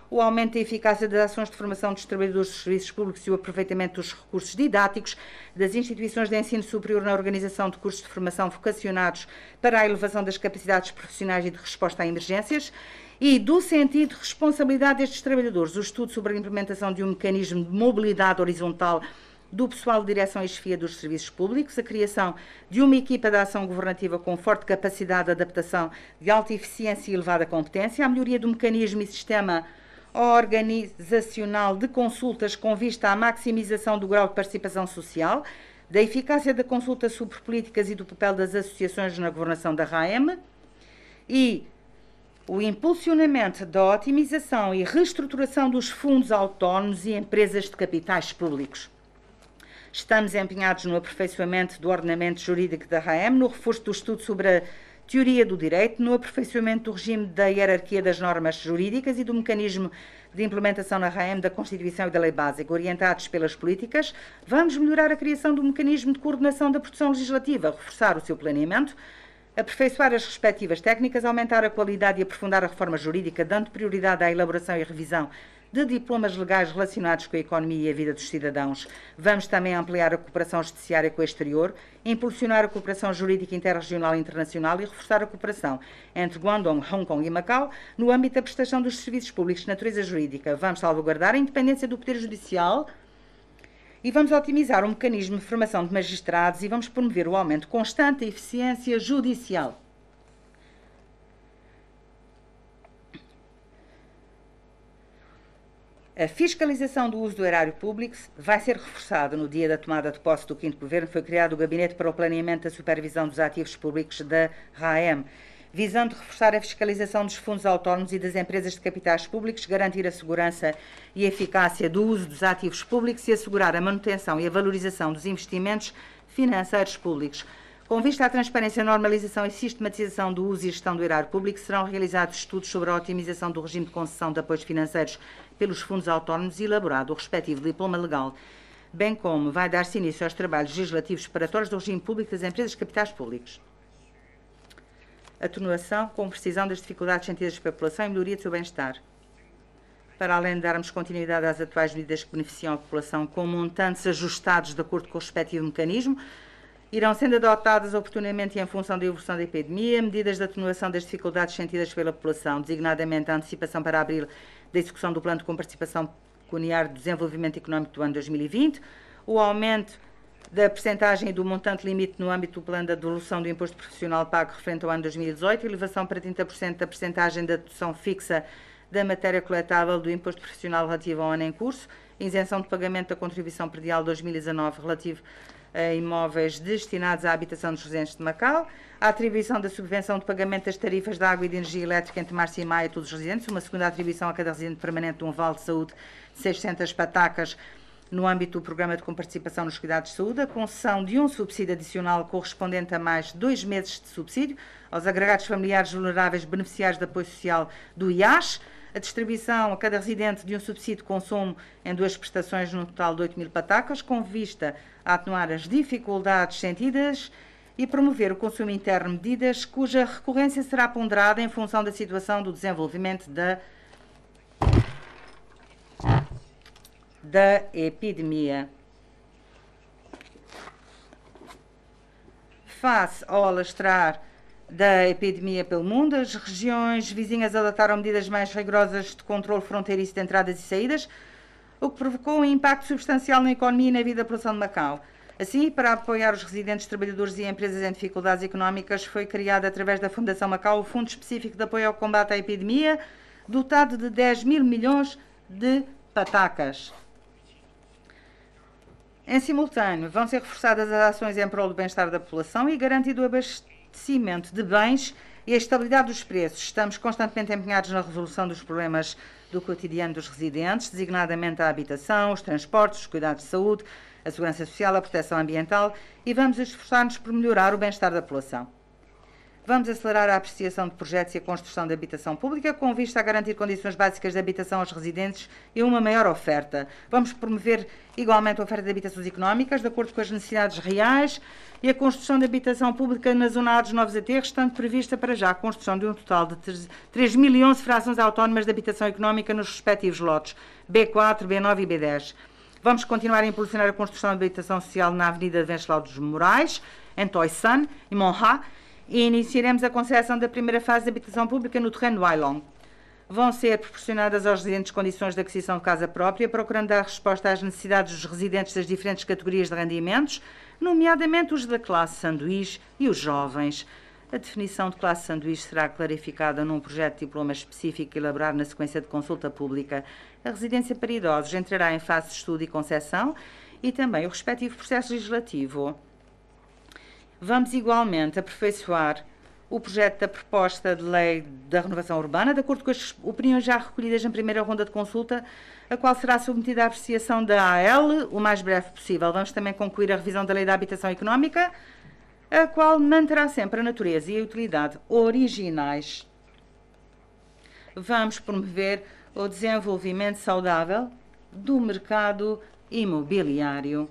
o aumento da eficácia das ações de formação dos trabalhadores dos serviços públicos e o aproveitamento dos recursos didáticos das instituições de ensino superior na organização de cursos de formação vocacionados para a elevação das capacidades profissionais e de resposta a emergências e do sentido de responsabilidade destes trabalhadores, o estudo sobre a implementação de um mecanismo de mobilidade horizontal do pessoal de direção e chefia dos serviços públicos, a criação de uma equipa de ação governativa com forte capacidade de adaptação, de alta eficiência e elevada competência, a melhoria do mecanismo e sistema organizacional de consultas com vista à maximização do grau de participação social, da eficácia da consulta sobre políticas e do papel das associações na governação da RAEM e o impulsionamento da otimização e reestruturação dos fundos autónomos e empresas de capitais públicos. Estamos empenhados no aperfeiçoamento do ordenamento jurídico da RAEM, no reforço do estudo sobre a teoria do direito, no aperfeiçoamento do regime da hierarquia das normas jurídicas e do mecanismo de implementação na RAEM da Constituição e da Lei Básica. Orientados pelas políticas, vamos melhorar a criação do mecanismo de coordenação da produção legislativa, reforçar o seu planeamento, aperfeiçoar as respectivas técnicas, aumentar a qualidade e aprofundar a reforma jurídica, dando prioridade à elaboração e revisão de diplomas legais relacionados com a economia e a vida dos cidadãos. Vamos também ampliar a cooperação judiciária com o exterior, impulsionar a cooperação jurídica interregional e internacional e reforçar a cooperação entre Guangdong, Hong Kong e Macau no âmbito da prestação dos serviços públicos de natureza jurídica. Vamos salvaguardar a independência do Poder Judicial e vamos otimizar o mecanismo de formação de magistrados e vamos promover o aumento constante da eficiência judicial. A fiscalização do uso do erário público vai ser reforçada. No dia da tomada de posse do 5º Governo foi criado o Gabinete para o Planeamento da Supervisão dos Ativos Públicos da RAEM, visando reforçar a fiscalização dos fundos autónomos e das empresas de capitais públicos, garantir a segurança e eficácia do uso dos ativos públicos e assegurar a manutenção e a valorização dos investimentos financeiros públicos. Com vista à transparência, normalização e sistematização do uso e gestão do erário público, serão realizados estudos sobre a otimização do regime de concessão de apoios financeiros pelos fundos autónomos e elaborado o respectivo diploma legal, bem como vai dar-se início aos trabalhos legislativos preparatórios do regime público das empresas de capitais públicos. Atenuação com precisão das dificuldades sentidas pela população e melhoria do seu bem-estar. Para além de darmos continuidade às atuais medidas que beneficiam a população com montantes ajustados de acordo com o respectivo mecanismo, irão sendo adotadas oportunamente e em função da evolução da epidemia medidas de atenuação das dificuldades sentidas pela população, designadamente a antecipação para abril da execução do Plano de Comparticipação Pecuniária de Desenvolvimento Económico do ano 2020, o aumento da percentagem e do montante limite no âmbito do plano da devolução do imposto profissional pago referente ao ano 2018, elevação para 30% da percentagem da dedução fixa da matéria coletável do imposto profissional relativo ao ano em curso, isenção de pagamento da contribuição predial 2019 relativo a imóveis destinados à habitação dos residentes de Macau, a atribuição da subvenção de pagamento das tarifas de água e de energia elétrica entre março e maio a todos os residentes, uma segunda atribuição a cada residente permanente de um vale de saúde de 600 patacas no âmbito do Programa de Comparticipação nos Cuidados de Saúde, a concessão de um subsídio adicional correspondente a mais 2 meses de subsídio aos agregados familiares vulneráveis beneficiários de apoio social do IAS, a distribuição a cada residente de um subsídio de consumo em 2 prestações no total de 8.000 patacas, com vista a atenuar as dificuldades sentidas e promover o consumo interno, medidas cuja recorrência será ponderada em função da situação do desenvolvimento da epidemia. Face ao alastrar da epidemia pelo mundo, as regiões vizinhas adotaram medidas mais rigorosas de controle fronteiriço de entradas e saídas, o que provocou um impacto substancial na economia e na vida da população de Macau. Assim, para apoiar os residentes, trabalhadores e empresas em dificuldades económicas, foi criado através da Fundação Macau o Fundo Específico de Apoio ao Combate à Epidemia, dotado de 10.000 milhões de patacas. Em simultâneo, vão ser reforçadas as ações em prol do bem-estar da população e garantido o abastecimento de bens e a estabilidade dos preços. Estamos constantemente empenhados na resolução dos problemas do cotidiano dos residentes, designadamente a habitação, os transportes, os cuidados de saúde, a segurança social, a proteção ambiental, e vamos esforçar-nos por melhorar o bem-estar da população. Vamos acelerar a apreciação de projetos e a construção de habitação pública com vista a garantir condições básicas de habitação aos residentes e uma maior oferta. Vamos promover igualmente a oferta de habitações económicas de acordo com as necessidades reais e a construção de habitação pública na zona A dos novos aterros, estando prevista para já a construção de um total de 3.011 frações autónomas de habitação económica nos respectivos lotes B4, B9 e B10. Vamos continuar a impulsionar a construção de habitação social na Avenida Venceslau dos Moraes, em Toisan e Monha, e iniciaremos a concessão da primeira fase de habitação pública no terreno do Ailong. Vão ser proporcionadas aos residentes condições de aquisição de casa própria, procurando dar resposta às necessidades dos residentes das diferentes categorias de rendimentos, nomeadamente os da classe sanduíche e os jovens. A definição de classe sanduíche será clarificada num projeto de diploma específico elaborado na sequência de consulta pública. A residência para idosos entrará em fase de estudo e concessão e também o respectivo processo legislativo. Vamos igualmente aperfeiçoar o projeto da proposta de lei da renovação urbana, de acordo com as opiniões já recolhidas na primeira ronda de consulta, a qual será submetida à apreciação da AL o mais breve possível. Vamos também concluir a revisão da lei da habitação económica, a qual manterá sempre a natureza e a utilidade originais. Vamos promover o desenvolvimento saudável do mercado imobiliário.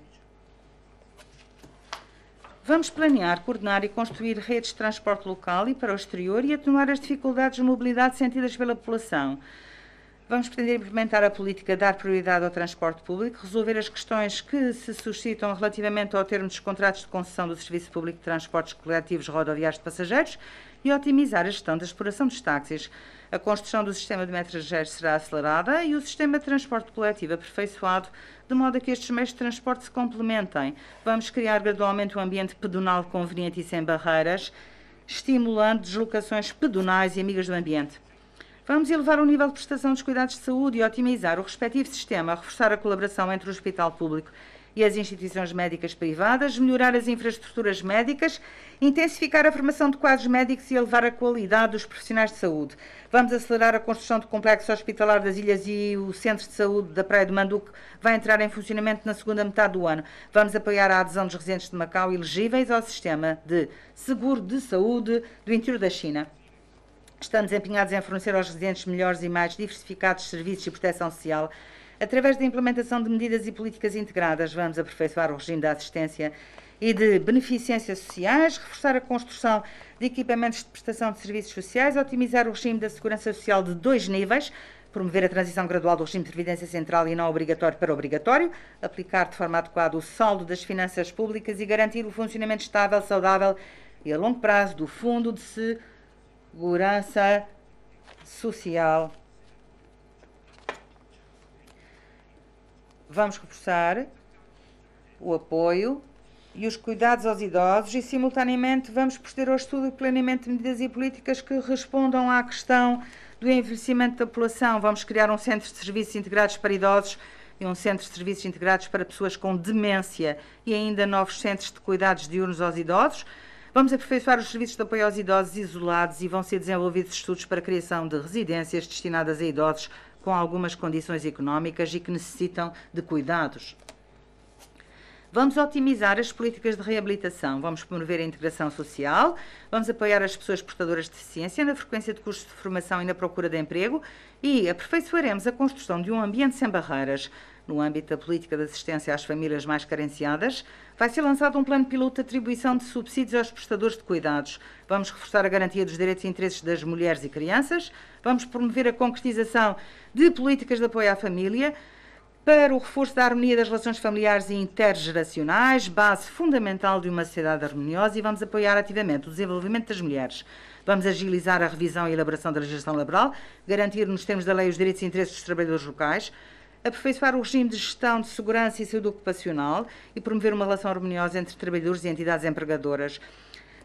Vamos planear, coordenar e construir redes de transporte local e para o exterior e atenuar as dificuldades de mobilidade sentidas pela população. Vamos pretender implementar a política de dar prioridade ao transporte público, resolver as questões que se suscitam relativamente ao termo dos contratos de concessão do Serviço Público de Transportes Coletivos Rodoviários de Passageiros e otimizar a gestão da exploração dos táxis. A construção do sistema de metrageiros será acelerada e o sistema de transporte coletivo aperfeiçoado, de modo a que estes meios de transporte se complementem. Vamos criar gradualmente um ambiente pedonal conveniente e sem barreiras, estimulando deslocações pedonais e amigas do ambiente. Vamos elevar o nível de prestação dos cuidados de saúde e otimizar o respectivo sistema, reforçar a colaboração entre o Hospital Público e as instituições médicas privadas, melhorar as infraestruturas médicas, intensificar a formação de quadros médicos e elevar a qualidade dos profissionais de saúde. Vamos acelerar a construção do complexo hospitalar das Ilhas e o Centro de Saúde da Praia do Manduque vai entrar em funcionamento na segunda metade do ano. Vamos apoiar a adesão dos residentes de Macau elegíveis ao sistema de seguro de saúde do interior da China. Estamos empenhados em fornecer aos residentes melhores e mais diversificados serviços de proteção social. Através da implementação de medidas e políticas integradas, vamos aperfeiçoar o regime da assistência e de beneficências sociais, reforçar a construção de equipamentos de prestação de serviços sociais, otimizar o regime da segurança social de 2 níveis, promover a transição gradual do regime de previdência central e não obrigatório para obrigatório, aplicar de forma adequada o saldo das finanças públicas e garantir o funcionamento estável, saudável e a longo prazo do Fundo de Segurança Social. Vamos reforçar o apoio e os cuidados aos idosos e, simultaneamente, vamos proceder ao estudo e planeamento de medidas e políticas que respondam à questão do envelhecimento da população. Vamos criar um centro de serviços integrados para idosos e um centro de serviços integrados para pessoas com demência e ainda novos centros de cuidados diurnos aos idosos. Vamos aperfeiçoar os serviços de apoio aos idosos isolados e vão ser desenvolvidos estudos para a criação de residências destinadas a idosos com algumas condições económicas e que necessitam de cuidados. Vamos otimizar as políticas de reabilitação, vamos promover a integração social, vamos apoiar as pessoas portadoras de deficiência na frequência de cursos de formação e na procura de emprego e aperfeiçoaremos a construção de um ambiente sem barreiras. No âmbito da política de assistência às famílias mais carenciadas, vai ser lançado um plano piloto de atribuição de subsídios aos prestadores de cuidados. Vamos reforçar a garantia dos direitos e interesses das mulheres e crianças, vamos promover a concretização de políticas de apoio à família, para o reforço da harmonia das relações familiares e intergeracionais, base fundamental de uma sociedade harmoniosa, e vamos apoiar ativamente o desenvolvimento das mulheres. Vamos agilizar a revisão e elaboração da legislação laboral, garantir nos termos da lei os direitos e interesses dos trabalhadores locais, aperfeiçoar o regime de gestão de segurança e saúde ocupacional e promover uma relação harmoniosa entre trabalhadores e entidades empregadoras.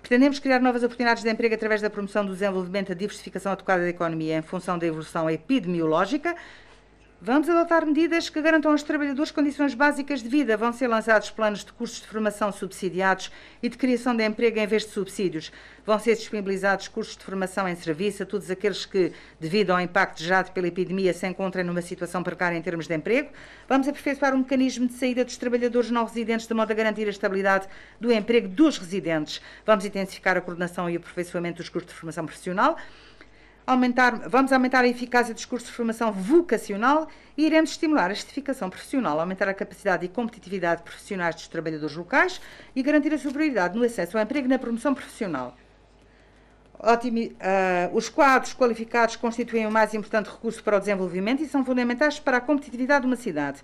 Pretendemos criar novas oportunidades de emprego através da promoção do desenvolvimento e da diversificação adequada da economia em função da evolução epidemiológica. Vamos adotar medidas que garantam aos trabalhadores condições básicas de vida. Vão ser lançados planos de cursos de formação subsidiados e de criação de emprego em vez de subsídios. Vão ser disponibilizados cursos de formação em serviço a todos aqueles que, devido ao impacto gerado pela epidemia, se encontrem numa situação precária em termos de emprego. Vamos aperfeiçoar um mecanismo de saída dos trabalhadores não residentes de modo a garantir a estabilidade do emprego dos residentes. Vamos intensificar a coordenação e o aperfeiçoamento dos cursos de formação profissional. Vamos aumentar a eficácia dos cursos de formação vocacional e iremos estimular a certificação profissional, aumentar a capacidade e competitividade de profissionais dos trabalhadores locais e garantir a superioridade no acesso ao emprego e na promoção profissional. Os quadros qualificados constituem o mais importante recurso para o desenvolvimento e são fundamentais para a competitividade de uma cidade.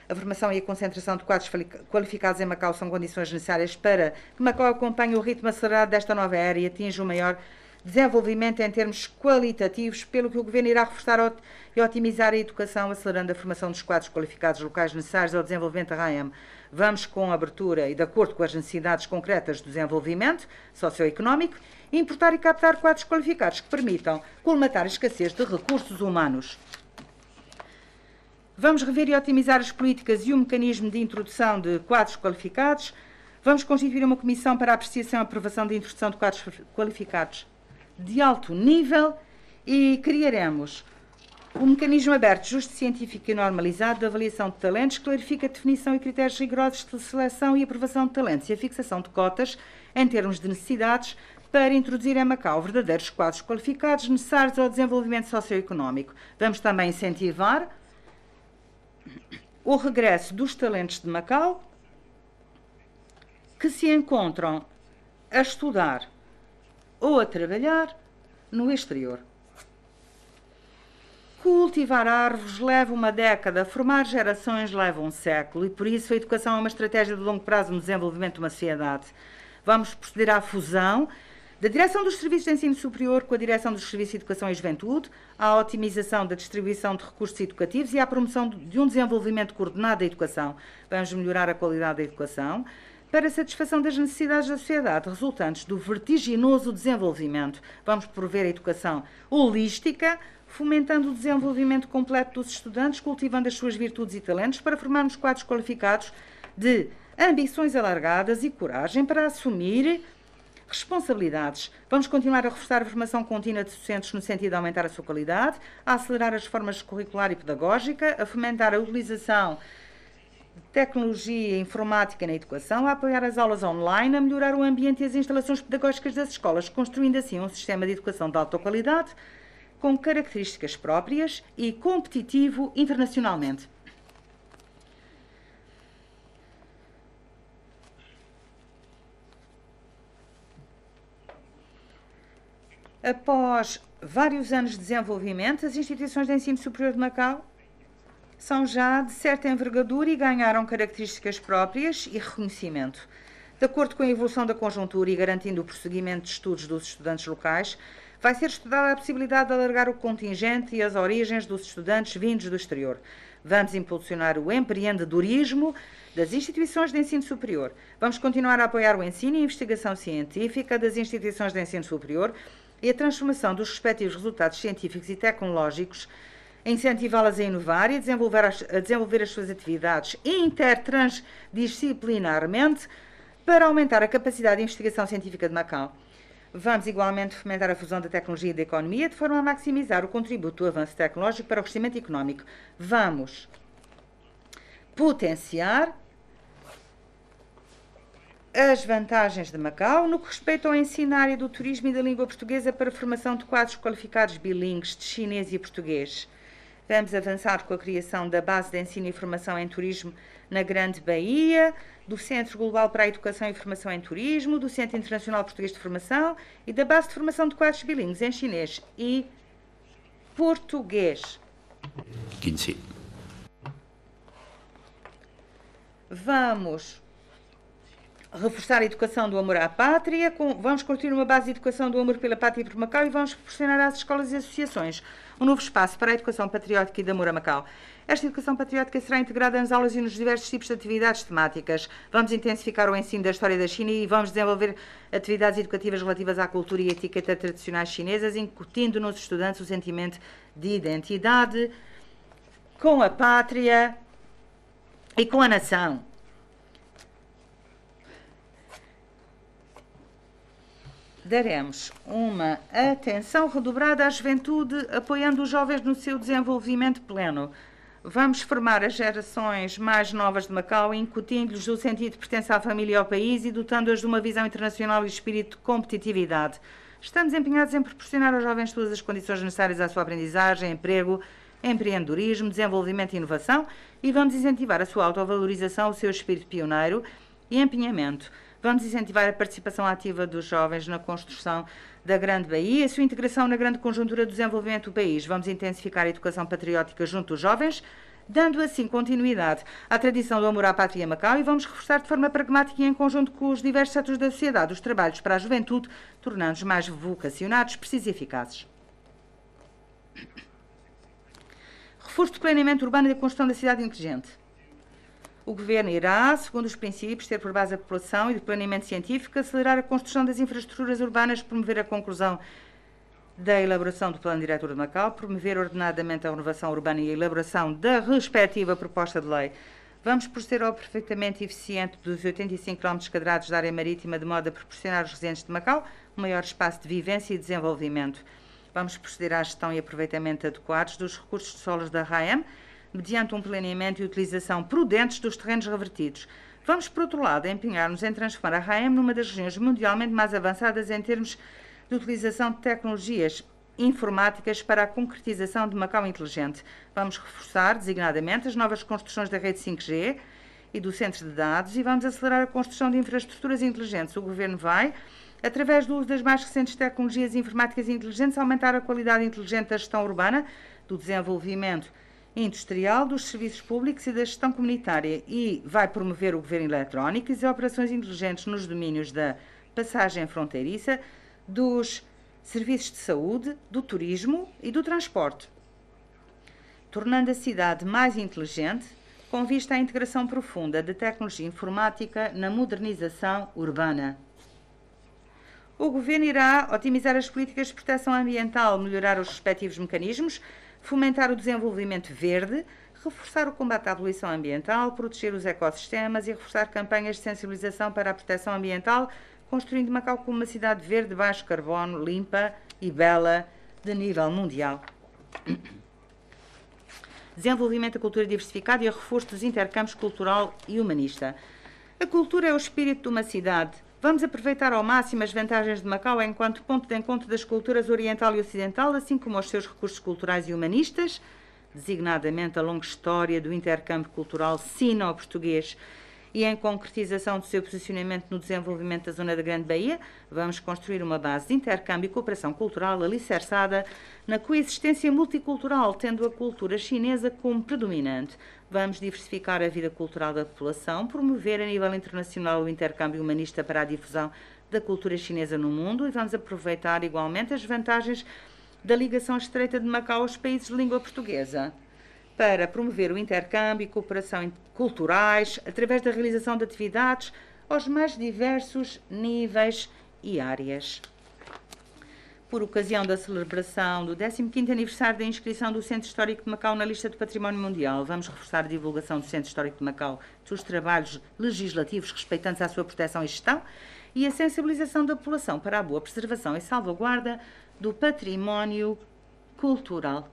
A formação e a concentração de quadros qualificados em Macau são condições necessárias para que Macau acompanhe o ritmo acelerado desta nova era e atinja o maior desenvolvimento em termos qualitativos, pelo que o Governo irá reforçar e otimizar a educação, acelerando a formação dos quadros qualificados locais necessários ao desenvolvimento da RAM. Vamos, com a abertura e de acordo com as necessidades concretas do desenvolvimento socioeconómico, importar e captar quadros qualificados que permitam colmatar a escassez de recursos humanos. Vamos rever e otimizar as políticas e o mecanismo de introdução de quadros qualificados. Vamos constituir uma comissão para a apreciação e aprovação de introdução de quadros qualificados de alto nível e criaremos um mecanismo aberto, justo, científico e normalizado de avaliação de talentos que clarifica a definição e critérios rigorosos de seleção e aprovação de talentos e a fixação de cotas em termos de necessidades para introduzir em Macau verdadeiros quadros qualificados necessários ao desenvolvimento socioeconómico. Vamos também incentivar o regresso dos talentos de Macau que se encontram a estudar ou a trabalhar no exterior. Cultivar árvores leva uma década, formar gerações leva um século e, por isso, a educação é uma estratégia de longo prazo no desenvolvimento de uma sociedade. Vamos proceder à fusão da Direção dos Serviços de Ensino Superior com a Direção dos Serviços de Educação e Juventude, à otimização da distribuição de recursos educativos e à promoção de um desenvolvimento coordenado da educação. Vamos melhorar a qualidade da educação para a satisfação das necessidades da sociedade resultantes do vertiginoso desenvolvimento. Vamos promover a educação holística, fomentando o desenvolvimento completo dos estudantes, cultivando as suas virtudes e talentos para formarmos quadros qualificados de ambições alargadas e coragem para assumir responsabilidades. Vamos continuar a reforçar a formação contínua de docentes no sentido de aumentar a sua qualidade, a acelerar as formas curricular e pedagógica, a fomentar a utilização de tecnologia e informática na educação, a apoiar as aulas online, a melhorar o ambiente e as instalações pedagógicas das escolas, construindo assim um sistema de educação de alta qualidade, com características próprias e competitivo internacionalmente. Após vários anos de desenvolvimento, as instituições de ensino superior de Macau são já de certa envergadura e ganharam características próprias e reconhecimento. De acordo com a evolução da conjuntura e garantindo o prosseguimento de estudos dos estudantes locais, vai ser estudada a possibilidade de alargar o contingente e as origens dos estudantes vindos do exterior. Vamos impulsionar o empreendedorismo das instituições de ensino superior. Vamos continuar a apoiar o ensino e a investigação científica das instituições de ensino superior e a transformação dos respectivos resultados científicos e tecnológicos, incentivá-las a inovar e a desenvolver as suas atividades intertransdisciplinarmente para aumentar a capacidade de investigação científica de Macau. Vamos igualmente fomentar a fusão da tecnologia e da economia de forma a maximizar o contributo do avanço tecnológico para o crescimento económico. Vamos potenciar as vantagens de Macau no que respeita ao ensino na área do turismo e da língua portuguesa para a formação de quadros qualificados bilíngues de chinês e português. Vamos avançar com a criação da base de ensino e formação em turismo na Grande Bahia, do Centro Global para a Educação e Formação em Turismo, do Centro Internacional Português de Formação e da base de formação de quadros bilíngues em chinês e português. 15. Vamos reforçar a educação do amor à pátria, vamos construir uma base de educação do amor pela pátria e por Macau e vamos proporcionar às escolas e associações um novo espaço para a educação patriótica e de amor a Macau. Esta educação patriótica será integrada nas aulas e nos diversos tipos de atividades temáticas. Vamos intensificar o ensino da história da China e vamos desenvolver atividades educativas relativas à cultura e etiqueta tradicionais chinesas, incutindo nos estudantes o sentimento de identidade com a pátria e com a nação. Daremos uma atenção redobrada à juventude, apoiando os jovens no seu desenvolvimento pleno. Vamos formar as gerações mais novas de Macau, incutindo-lhes o sentido de pertença à família e ao país e dotando-as de uma visão internacional e espírito de competitividade. Estamos empenhados em proporcionar aos jovens todas as condições necessárias à sua aprendizagem, emprego, empreendedorismo, desenvolvimento e inovação e vamos incentivar a sua autovalorização, o seu espírito pioneiro e empenhamento. Vamos incentivar a participação ativa dos jovens na construção da Grande Bahia e a sua integração na grande conjuntura do desenvolvimento do país. Vamos intensificar a educação patriótica junto dos jovens, dando assim continuidade à tradição do amor à pátria em Macau e vamos reforçar de forma pragmática e em conjunto com os diversos setores da sociedade os trabalhos para a juventude, tornando-os mais vocacionados, precisos e eficazes. Reforço do planeamento urbano e da construção da cidade inteligente. O Governo irá, segundo os princípios, ter por base a população e do planeamento científico, acelerar a construção das infraestruturas urbanas, promover a conclusão da elaboração do Plano Diretor de Macau, promover ordenadamente a renovação urbana e a elaboração da respectiva proposta de lei. Vamos proceder ao aperfeiçoamento eficiente dos 85 km² da área marítima, de modo a proporcionar aos residentes de Macau um maior espaço de vivência e desenvolvimento. Vamos proceder à gestão e aproveitamento adequados dos recursos de solos da RAEM, mediante um planeamento e utilização prudentes dos terrenos revertidos. Vamos, por outro lado, empenhar-nos em transformar a RAEM numa das regiões mundialmente mais avançadas em termos de utilização de tecnologias informáticas para a concretização de Macau inteligente. Vamos reforçar, designadamente, as novas construções da rede 5G e do centro de dados e vamos acelerar a construção de infraestruturas inteligentes. O Governo vai, através do uso das mais recentes tecnologias informáticas e inteligentes, aumentar a qualidade inteligente da gestão urbana, do desenvolvimento industrial, dos serviços públicos e da gestão comunitária e vai promover o governo eletrónico e operações inteligentes nos domínios da passagem fronteiriça, dos serviços de saúde, do turismo e do transporte, tornando a cidade mais inteligente com vista à integração profunda da tecnologia informática na modernização urbana. O Governo irá otimizar as políticas de proteção ambiental, melhorar os respectivos mecanismos, fomentar o desenvolvimento verde, reforçar o combate à poluição ambiental, proteger os ecossistemas e reforçar campanhas de sensibilização para a proteção ambiental, construindo Macau como uma cidade verde, baixo carbono, limpa e bela de nível mundial. Desenvolvimento da cultura diversificada e o reforço dos intercâmbios cultural e humanista. A cultura é o espírito de uma cidade. Vamos aproveitar ao máximo as vantagens de Macau enquanto ponto de encontro das culturas oriental e ocidental, assim como os seus recursos culturais e humanistas, designadamente a longa história do intercâmbio cultural sino-português e em concretização do seu posicionamento no desenvolvimento da zona da Grande Baía, vamos construir uma base de intercâmbio e cooperação cultural alicerçada na coexistência multicultural, tendo a cultura chinesa como predominante. Vamos diversificar a vida cultural da população, promover a nível internacional o intercâmbio humanista para a difusão da cultura chinesa no mundo e vamos aproveitar igualmente as vantagens da ligação estreita de Macau aos países de língua portuguesa, para promover o intercâmbio e cooperação culturais através da realização de atividades aos mais diversos níveis e áreas. Por ocasião da celebração do 15º aniversário da inscrição do Centro Histórico de Macau na lista do Património Mundial, vamos reforçar a divulgação do Centro Histórico de Macau, dos trabalhos legislativos respeitantes à sua proteção e gestão e a sensibilização da população para a boa preservação e salvaguarda do património cultural.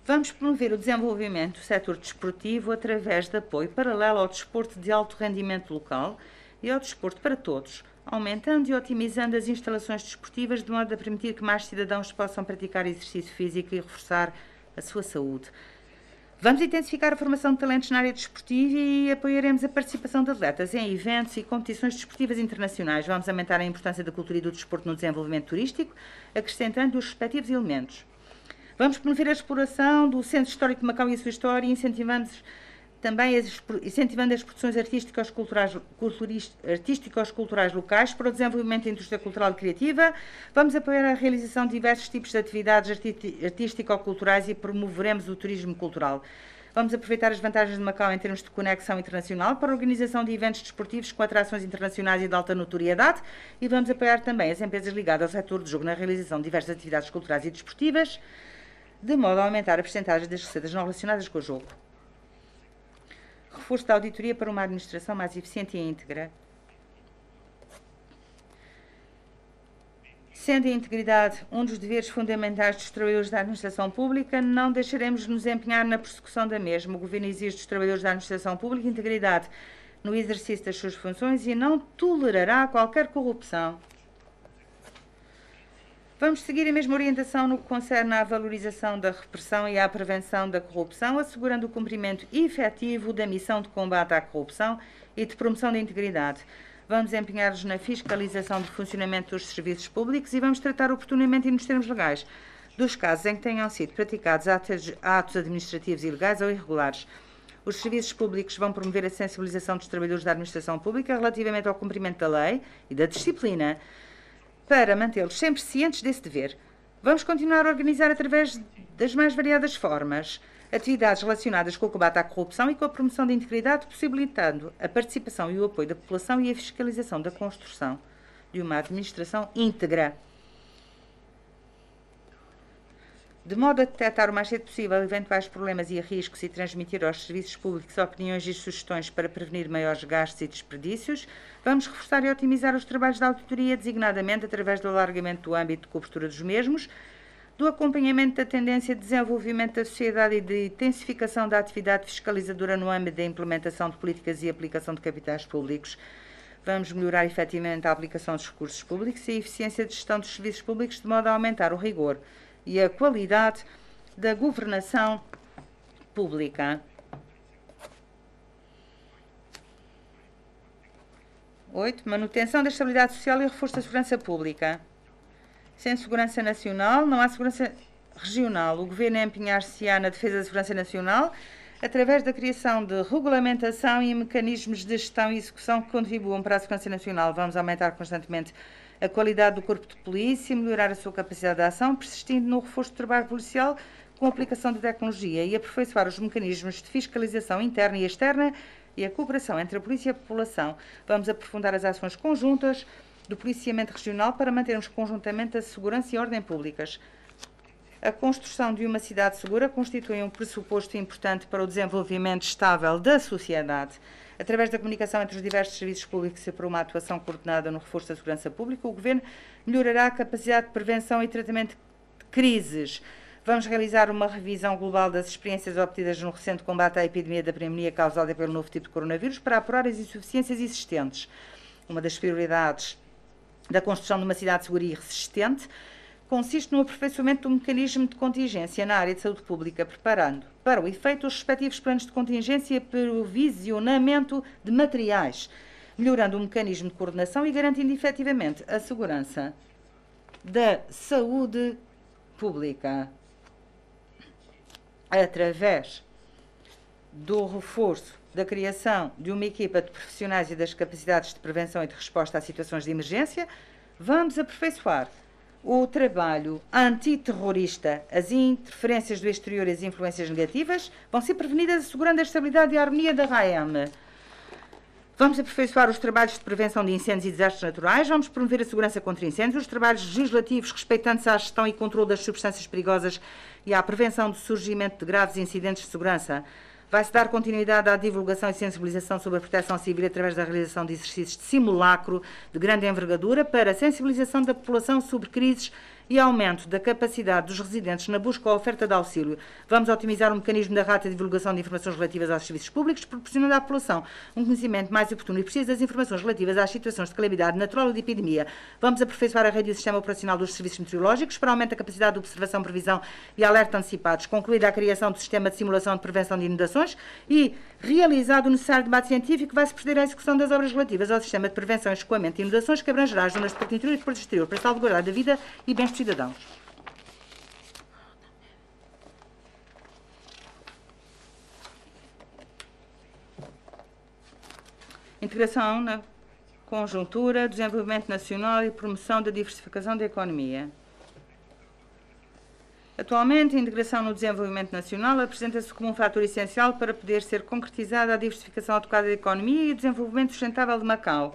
Vamos promover o desenvolvimento do setor desportivo através de apoio paralelo ao desporto de alto rendimento local e ao desporto para todos, aumentando e otimizando as instalações desportivas de modo a permitir que mais cidadãos possam praticar exercício físico e reforçar a sua saúde. Vamos intensificar a formação de talentos na área desportiva e apoiaremos a participação de atletas em eventos e competições desportivas internacionais. Vamos aumentar a importância da cultura e do desporto no desenvolvimento turístico, acrescentando os respectivos elementos. Vamos promover a exploração do Centro Histórico de Macau e a sua história, incentivando as produções artísticos-culturais locais para o desenvolvimento da indústria cultural e criativa. Vamos apoiar a realização de diversos tipos de atividades artístico-culturais e promoveremos o turismo cultural. Vamos aproveitar as vantagens de Macau em termos de conexão internacional para a organização de eventos desportivos com atrações internacionais e de alta notoriedade e vamos apoiar também as empresas ligadas ao setor do jogo na realização de diversas atividades culturais e desportivas, de modo a aumentar a percentagem das receitas não relacionadas com o jogo. Reforço da auditoria para uma administração mais eficiente e íntegra. Sendo a integridade um dos deveres fundamentais dos trabalhadores da administração pública, não deixaremos de nos empenhar na persecução da mesma. O Governo exige dos trabalhadores da administração pública integridade no exercício das suas funções e não tolerará qualquer corrupção. Vamos seguir a mesma orientação no que concerne à valorização da repressão e à prevenção da corrupção, assegurando o cumprimento efetivo da missão de combate à corrupção e de promoção da integridade. Vamos empenhar-nos na fiscalização do funcionamento dos serviços públicos e vamos tratar oportunamente e nos termos legais dos casos em que tenham sido praticados atos administrativos ilegais ou irregulares. Os serviços públicos vão promover a sensibilização dos trabalhadores da administração pública relativamente ao cumprimento da lei e da disciplina, para mantê-los sempre cientes desse dever. Vamos continuar a organizar através das mais variadas formas atividades relacionadas com o combate à corrupção e com a promoção da integridade, possibilitando a participação e o apoio da população e a fiscalização da construção de uma administração íntegra. De modo a detectar o mais cedo possível eventuais problemas e riscos e transmitir aos serviços públicos opiniões e sugestões para prevenir maiores gastos e desperdícios, vamos reforçar e otimizar os trabalhos da auditoria, designadamente através do alargamento do âmbito de cobertura dos mesmos, do acompanhamento da tendência de desenvolvimento da sociedade e de intensificação da atividade fiscalizadora no âmbito da implementação de políticas e aplicação de capitais públicos. Vamos melhorar efetivamente a aplicação dos recursos públicos e a eficiência de gestão dos serviços públicos de modo a aumentar o rigor e a qualidade da governação pública. 8. Manutenção da estabilidade social e reforço da segurança pública. Sem segurança nacional, não há segurança regional. O Governo empenhar-se-á na defesa da segurança nacional através da criação de regulamentação e mecanismos de gestão e execução que contribuam para a segurança nacional. Vamos aumentar constantemente a qualidade do corpo de polícia e melhorar a sua capacidade de ação, persistindo no reforço do trabalho policial com a aplicação de tecnologia e aperfeiçoar os mecanismos de fiscalização interna e externa e a cooperação entre a polícia e a população. Vamos aprofundar as ações conjuntas do policiamento regional para mantermos conjuntamente a segurança e a ordem públicas. A construção de uma cidade segura constitui um pressuposto importante para o desenvolvimento estável da sociedade. Através da comunicação entre os diversos serviços públicos e por uma atuação coordenada no reforço da segurança pública, o Governo melhorará a capacidade de prevenção e tratamento de crises. Vamos realizar uma revisão global das experiências obtidas no recente combate à epidemia da pneumonia causada pelo novo tipo de coronavírus para apurar as insuficiências existentes. Uma das prioridades da construção de uma cidade segura e resistente consiste no aperfeiçoamento do mecanismo de contingência na área de saúde pública, preparando para o efeito os respectivos planos de contingência e provisionamento de materiais, melhorando o mecanismo de coordenação e garantindo efetivamente a segurança da saúde pública. Através do reforço da criação de uma equipa de profissionais e das capacidades de prevenção e de resposta a situações de emergência, vamos aperfeiçoar o trabalho antiterrorista. As interferências do exterior e as influências negativas vão ser prevenidas assegurando a estabilidade e a harmonia da RAM. Vamos aperfeiçoar os trabalhos de prevenção de incêndios e desastres naturais, vamos promover a segurança contra incêndios, os trabalhos legislativos respeitantes à gestão e controle das substâncias perigosas e à prevenção do surgimento de graves incidentes de segurança. Vai-se dar continuidade à divulgação e sensibilização sobre a proteção civil através da realização de exercícios de simulacro de grande envergadura para a sensibilização da população sobre crises e aumento da capacidade dos residentes na busca ou oferta de auxílio. Vamos otimizar o mecanismo da rata de divulgação de informações relativas aos serviços públicos, proporcionando à população um conhecimento mais oportuno e preciso das informações relativas às situações de calamidade natural ou de epidemia. Vamos aperfeiçoar a rede e o sistema operacional dos serviços meteorológicos para aumento da capacidade de observação, previsão e alerta antecipados, concluída a criação do sistema de simulação de prevenção de inundações e realizado o necessário debate científico, vai-se proceder à execução das obras relativas ao sistema de prevenção e escoamento de inundações que abrangerá as zonas de porto interior e de porto exterior para salvaguardar a vida e bens dos cidadãos. Integração na conjuntura, desenvolvimento nacional e promoção da diversificação da economia. Atualmente, a integração no desenvolvimento nacional apresenta-se como um fator essencial para poder ser concretizada a diversificação adequada da economia e o desenvolvimento sustentável de Macau,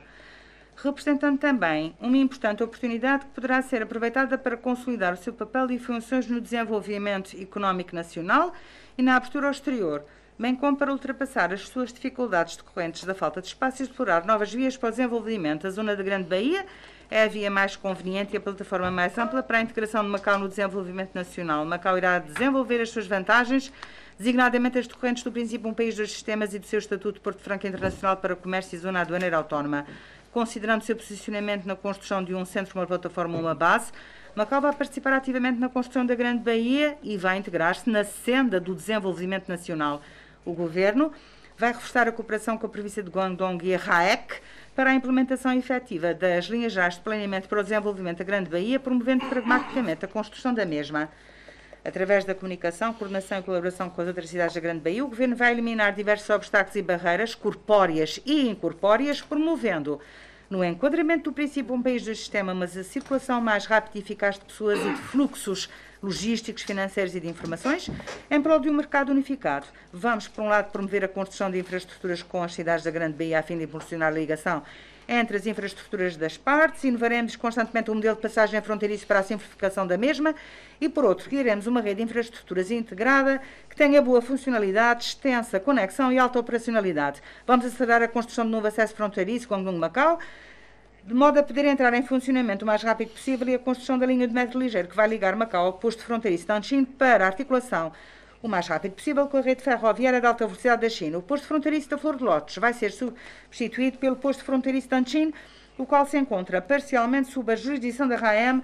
representando também uma importante oportunidade que poderá ser aproveitada para consolidar o seu papel e funções no desenvolvimento económico nacional e na abertura ao exterior, bem como para ultrapassar as suas dificuldades decorrentes da falta de espaço e explorar novas vias para o desenvolvimento. A zona da Grande Baía é a via mais conveniente e a plataforma mais ampla para a integração de Macau no desenvolvimento nacional. Macau irá desenvolver as suas vantagens, designadamente as decorrentes do princípio um país dos sistemas e do seu estatuto de Porto Franco Internacional para o Comércio e Zona Aduaneira Autónoma. Considerando o seu posicionamento na construção de um centro, uma plataforma, uma base, Macau vai participar ativamente na construção da Grande Baía e vai integrar-se na senda do desenvolvimento nacional. O Governo vai reforçar a cooperação com a província de Guangdong e a RAEC para a implementação efetiva das linhas gerais de planeamento para o desenvolvimento da Grande Baía, promovendo pragmaticamente a construção da mesma. Através da comunicação, coordenação e colaboração com as outras cidades da Grande Baía, o Governo vai eliminar diversos obstáculos e barreiras, corpóreas e incorpóreas, promovendo, no enquadramento do princípio um país do sistema, mas a circulação mais rápida e eficaz de pessoas e de fluxos logísticos, financeiros e de informações, em prol de um mercado unificado. Vamos, por um lado, promover a construção de infraestruturas com as cidades da Grande Baía a fim de proporcionar a ligação entre as infraestruturas das partes, inovaremos constantemente um modelo de passagem fronteiriço para a simplificação da mesma e, por outro, criaremos uma rede de infraestruturas integrada que tenha boa funcionalidade, extensa conexão e alta operacionalidade. Vamos acelerar a construção de novo acesso fronteiriço com Macau, de modo a poder entrar em funcionamento o mais rápido possível e a construção da linha de metro ligeiro que vai ligar Macau ao posto fronteiriço de Anqing para a articulação o mais rápido possível com a rede ferroviária de alta velocidade da China. O posto fronteiriço da Flor de Lótus vai ser substituído pelo posto fronteiriço de Anqing, o qual se encontra parcialmente sob a jurisdição da RAEM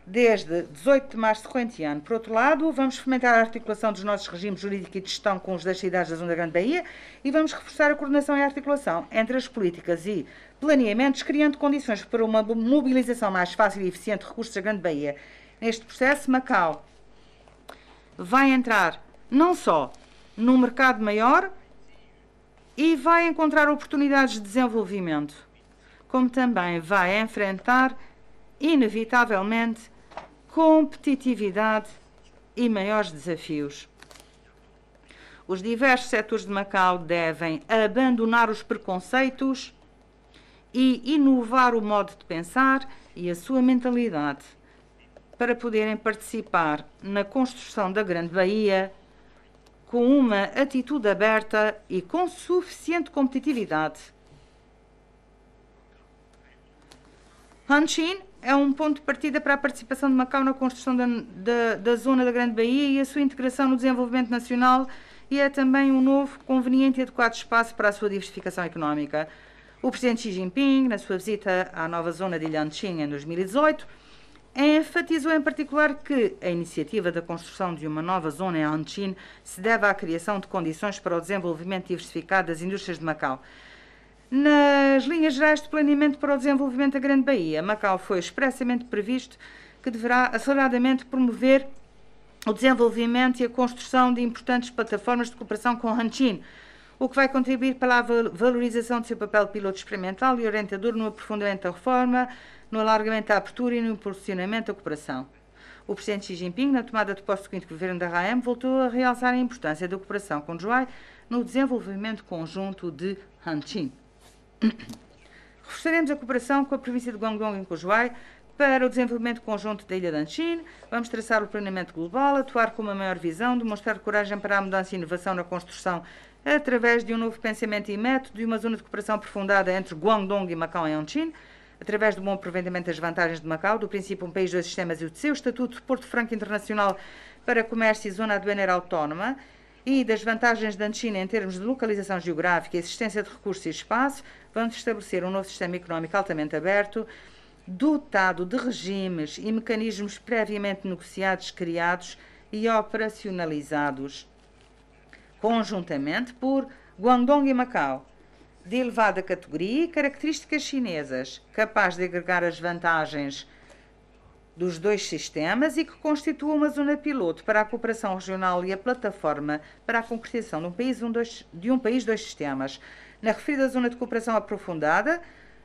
desde 18 de março do corrente ano. Por outro lado, vamos fomentar a articulação dos nossos regimes jurídicos e de gestão com os das cidades da Zona da Grande Baía e vamos reforçar a coordenação e a articulação entre as políticas e planeamentos, criando condições para uma mobilização mais fácil e eficiente de recursos da Grande Baía. Neste processo, Macau vai entrar não só num mercado maior e vai encontrar oportunidades de desenvolvimento, como também vai enfrentar, inevitavelmente, competitividade e maiores desafios. Os diversos setores de Macau devem abandonar os preconceitos e inovar o modo de pensar e a sua mentalidade, para poderem participar na construção da Grande Baía com uma atitude aberta e com suficiente competitividade. Hanshin é um ponto de partida para a participação de Macau na construção da zona da Grande Baía e a sua integração no desenvolvimento nacional, e é também um novo, conveniente e adequado espaço para a sua diversificação económica. O presidente Xi Jinping, na sua visita à nova zona de Lianqing em 2018, enfatizou em particular que a iniciativa da construção de uma nova zona em Hanshin se deve à criação de condições para o desenvolvimento diversificado das indústrias de Macau. Nas linhas gerais de planeamento para o desenvolvimento da Grande Baía, Macau foi expressamente previsto que deverá aceleradamente promover o desenvolvimento e a construção de importantes plataformas de cooperação com Hanshin, o que vai contribuir para a valorização do seu papel de piloto experimental e orientador no aprofundamento da reforma, no alargamento da abertura e no impulsionamento da cooperação. O presidente Xi Jinping, na tomada de posse do 5º governo da RAM, voltou a realçar a importância da cooperação com Zhuhai no desenvolvimento conjunto de Hanshin. Reforçaremos a cooperação com a província de Guangdong e com Zhuhai para o desenvolvimento conjunto da ilha de Hanshin. Vamos traçar o planeamento global, atuar com uma maior visão, demonstrar coragem para a mudança e inovação na construção através de um novo pensamento e método e uma zona de cooperação aprofundada entre Guangdong e Macau em Hanshin, através do bom aproveitamento das vantagens de Macau, do princípio um país, dois sistemas e o seu estatuto de Porto Franco Internacional para comércio e zona aduaneira autónoma, e das vantagens de Hanshin em termos de localização geográfica, existência de recursos e espaço, vamos estabelecer um novo sistema económico altamente aberto, dotado de regimes e mecanismos previamente negociados, criados e operacionalizados conjuntamente por Guangdong e Macau, de elevada categoria e características chinesas, capaz de agregar as vantagens dos dois sistemas e que constitua uma zona piloto para a cooperação regional e a plataforma para a concretização de um país, dois sistemas. Na referida zona de cooperação aprofundada,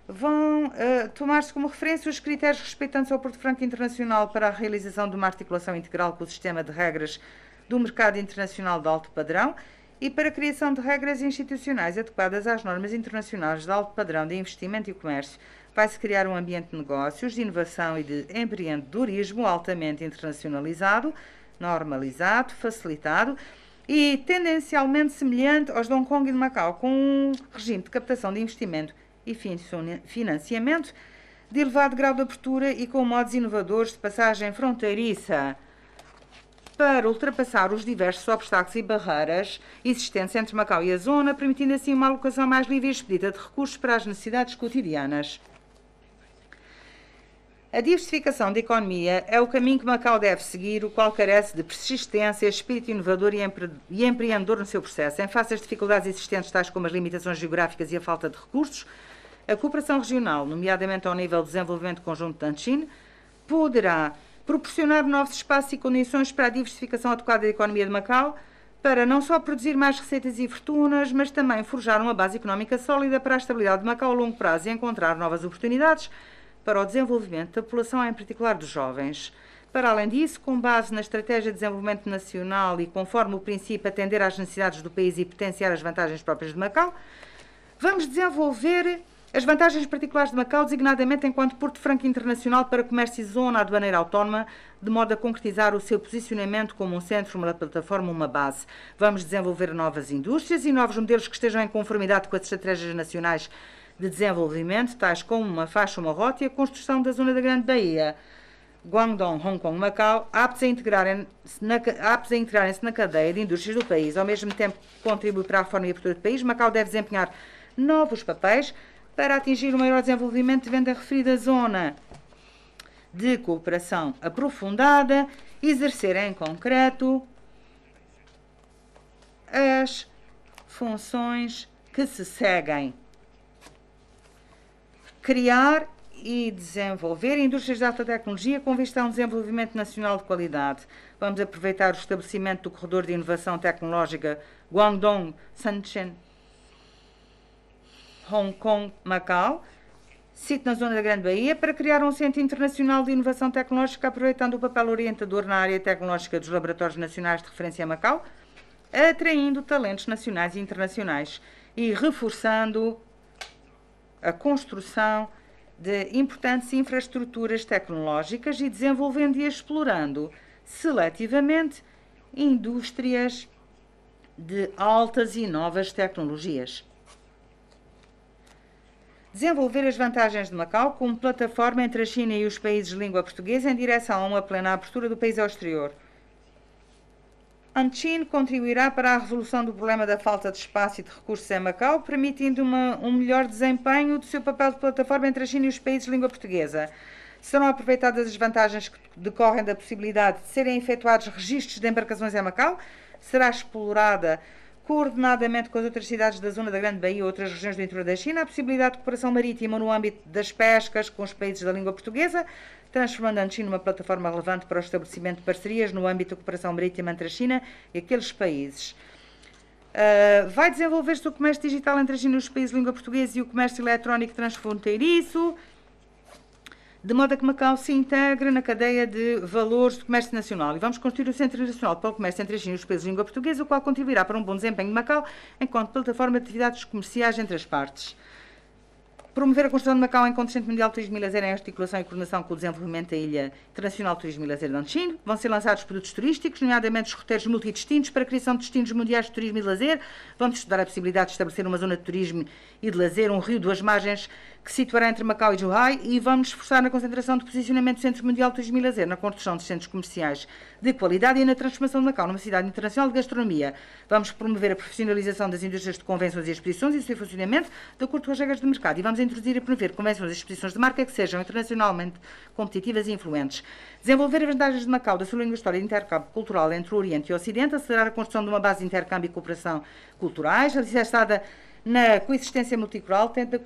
vão tomar-se como referência os critérios respeitantes ao Porto Franco Internacional para a realização de uma articulação integral com o sistema de regras do mercado internacional de alto padrão e para a criação de regras institucionais adequadas às normas internacionais de alto padrão de investimento e comércio. Vai-se criar um ambiente de negócios, de inovação e de empreendedorismo altamente internacionalizado, normalizado, facilitado e tendencialmente semelhante aos de Hong Kong e de Macau, com um regime de captação de investimento e financiamento de elevado grau de abertura e com modos inovadores de passagem fronteiriça para ultrapassar os diversos obstáculos e barreiras existentes entre Macau e a zona, permitindo assim uma alocação mais livre e expedita de recursos para as necessidades cotidianas. A diversificação da economia é o caminho que Macau deve seguir, o qual carece de persistência, espírito inovador e empreendedor no seu processo. Em face às dificuldades existentes, tais como as limitações geográficas e a falta de recursos, a cooperação regional, nomeadamente ao nível de desenvolvimento conjunto de Hanshin, poderá proporcionar novos espaços e condições para a diversificação adequada da economia de Macau, para não só produzir mais receitas e fortunas, mas também forjar uma base económica sólida para a estabilidade de Macau a longo prazo e encontrar novas oportunidades para o desenvolvimento da população, em particular dos jovens. Para além disso, com base na Estratégia de Desenvolvimento Nacional e conforme o princípio atender às necessidades do país e potenciar as vantagens próprias de Macau, vamos desenvolver as vantagens particulares de Macau, designadamente enquanto Porto Franco Internacional para comércio e zona aduaneira autónoma, de modo a concretizar o seu posicionamento como um centro, uma plataforma, uma base. Vamos desenvolver novas indústrias e novos modelos que estejam em conformidade com as estratégias nacionais de desenvolvimento, tais como uma faixa, uma rota e a construção da zona da Grande Baía. Guangdong, Hong Kong, Macau, aptos a integrarem-se na cadeia de indústrias do país. Ao mesmo tempo que contribui para a reforma e abertura do país, Macau deve desempenhar novos papéis para atingir o maior desenvolvimento devendo a referida zona de cooperação aprofundada, exercer em concreto as funções que se seguem: criar e desenvolver indústrias de alta tecnologia com vista a um desenvolvimento nacional de qualidade. Vamos aproveitar o estabelecimento do corredor de inovação tecnológica Guangdong, Shenzhen, Hong Kong, Macau, situado na zona da Grande Baía, para criar um centro internacional de inovação tecnológica, aproveitando o papel orientador na área tecnológica dos laboratórios nacionais de referência a Macau, atraindo talentos nacionais e internacionais e reforçando a construção de importantes infraestruturas tecnológicas e desenvolvendo e explorando seletivamente indústrias de altas e novas tecnologias. Desenvolver as vantagens de Macau como plataforma entre a China e os países de língua portuguesa em direção a uma plena abertura do país ao exterior. Anchin contribuirá para a resolução do problema da falta de espaço e de recursos em Macau, permitindo um melhor desempenho do seu papel de plataforma entre a China e os países de língua portuguesa. Serão aproveitadas as vantagens que decorrem da possibilidade de serem efetuados registros de embarcações em Macau. Será explorada, coordenadamente com as outras cidades da zona da Grande Baía e outras regiões do interior da China, a possibilidade de cooperação marítima no âmbito das pescas com os países da língua portuguesa, transformando a Anchin numa plataforma relevante para o estabelecimento de parcerias no âmbito da cooperação marítima entre a China e aqueles países. Vai desenvolver-se o comércio digital entre a China e os países de língua portuguesa e o comércio eletrónico transfronteiriço, de modo a que Macau se integre na cadeia de valores do comércio nacional. E vamos construir o Centro Internacional para o Comércio entre a China e os países de língua portuguesa, o qual contribuirá para um bom desempenho de Macau enquanto plataforma de atividades comerciais entre as partes. Promover a construção de Macau enquanto Centro Mundial de Turismo e Lazer em articulação e coordenação com o desenvolvimento da Ilha Internacional de Turismo e Lazer de Anchin. Vão ser lançados produtos turísticos, nomeadamente os roteiros multidestinos para a criação de destinos mundiais de turismo e lazer. Vamos estudar a possibilidade de estabelecer uma zona de turismo e de lazer, um rio, duas margens, que se situará entre Macau e Zhuhai, e vamos esforçar na concentração de posicionamento do Centro Mundial de Turismo e Lazer, na construção de centros comerciais de qualidade e na transformação de Macau numa cidade internacional de gastronomia. Vamos promover a profissionalização das indústrias de convenções e exposições e o seu funcionamento de acordo com as regras do mercado. E vamos introduzir e promover convenções e exposições de marca que sejam internacionalmente competitivas e influentes. Desenvolver as vantagens de Macau da sua língua história de intercâmbio cultural entre o Oriente e o Ocidente, acelerar a construção de uma base de intercâmbio e cooperação culturais, alicerçada na coexistência multicultural, tendo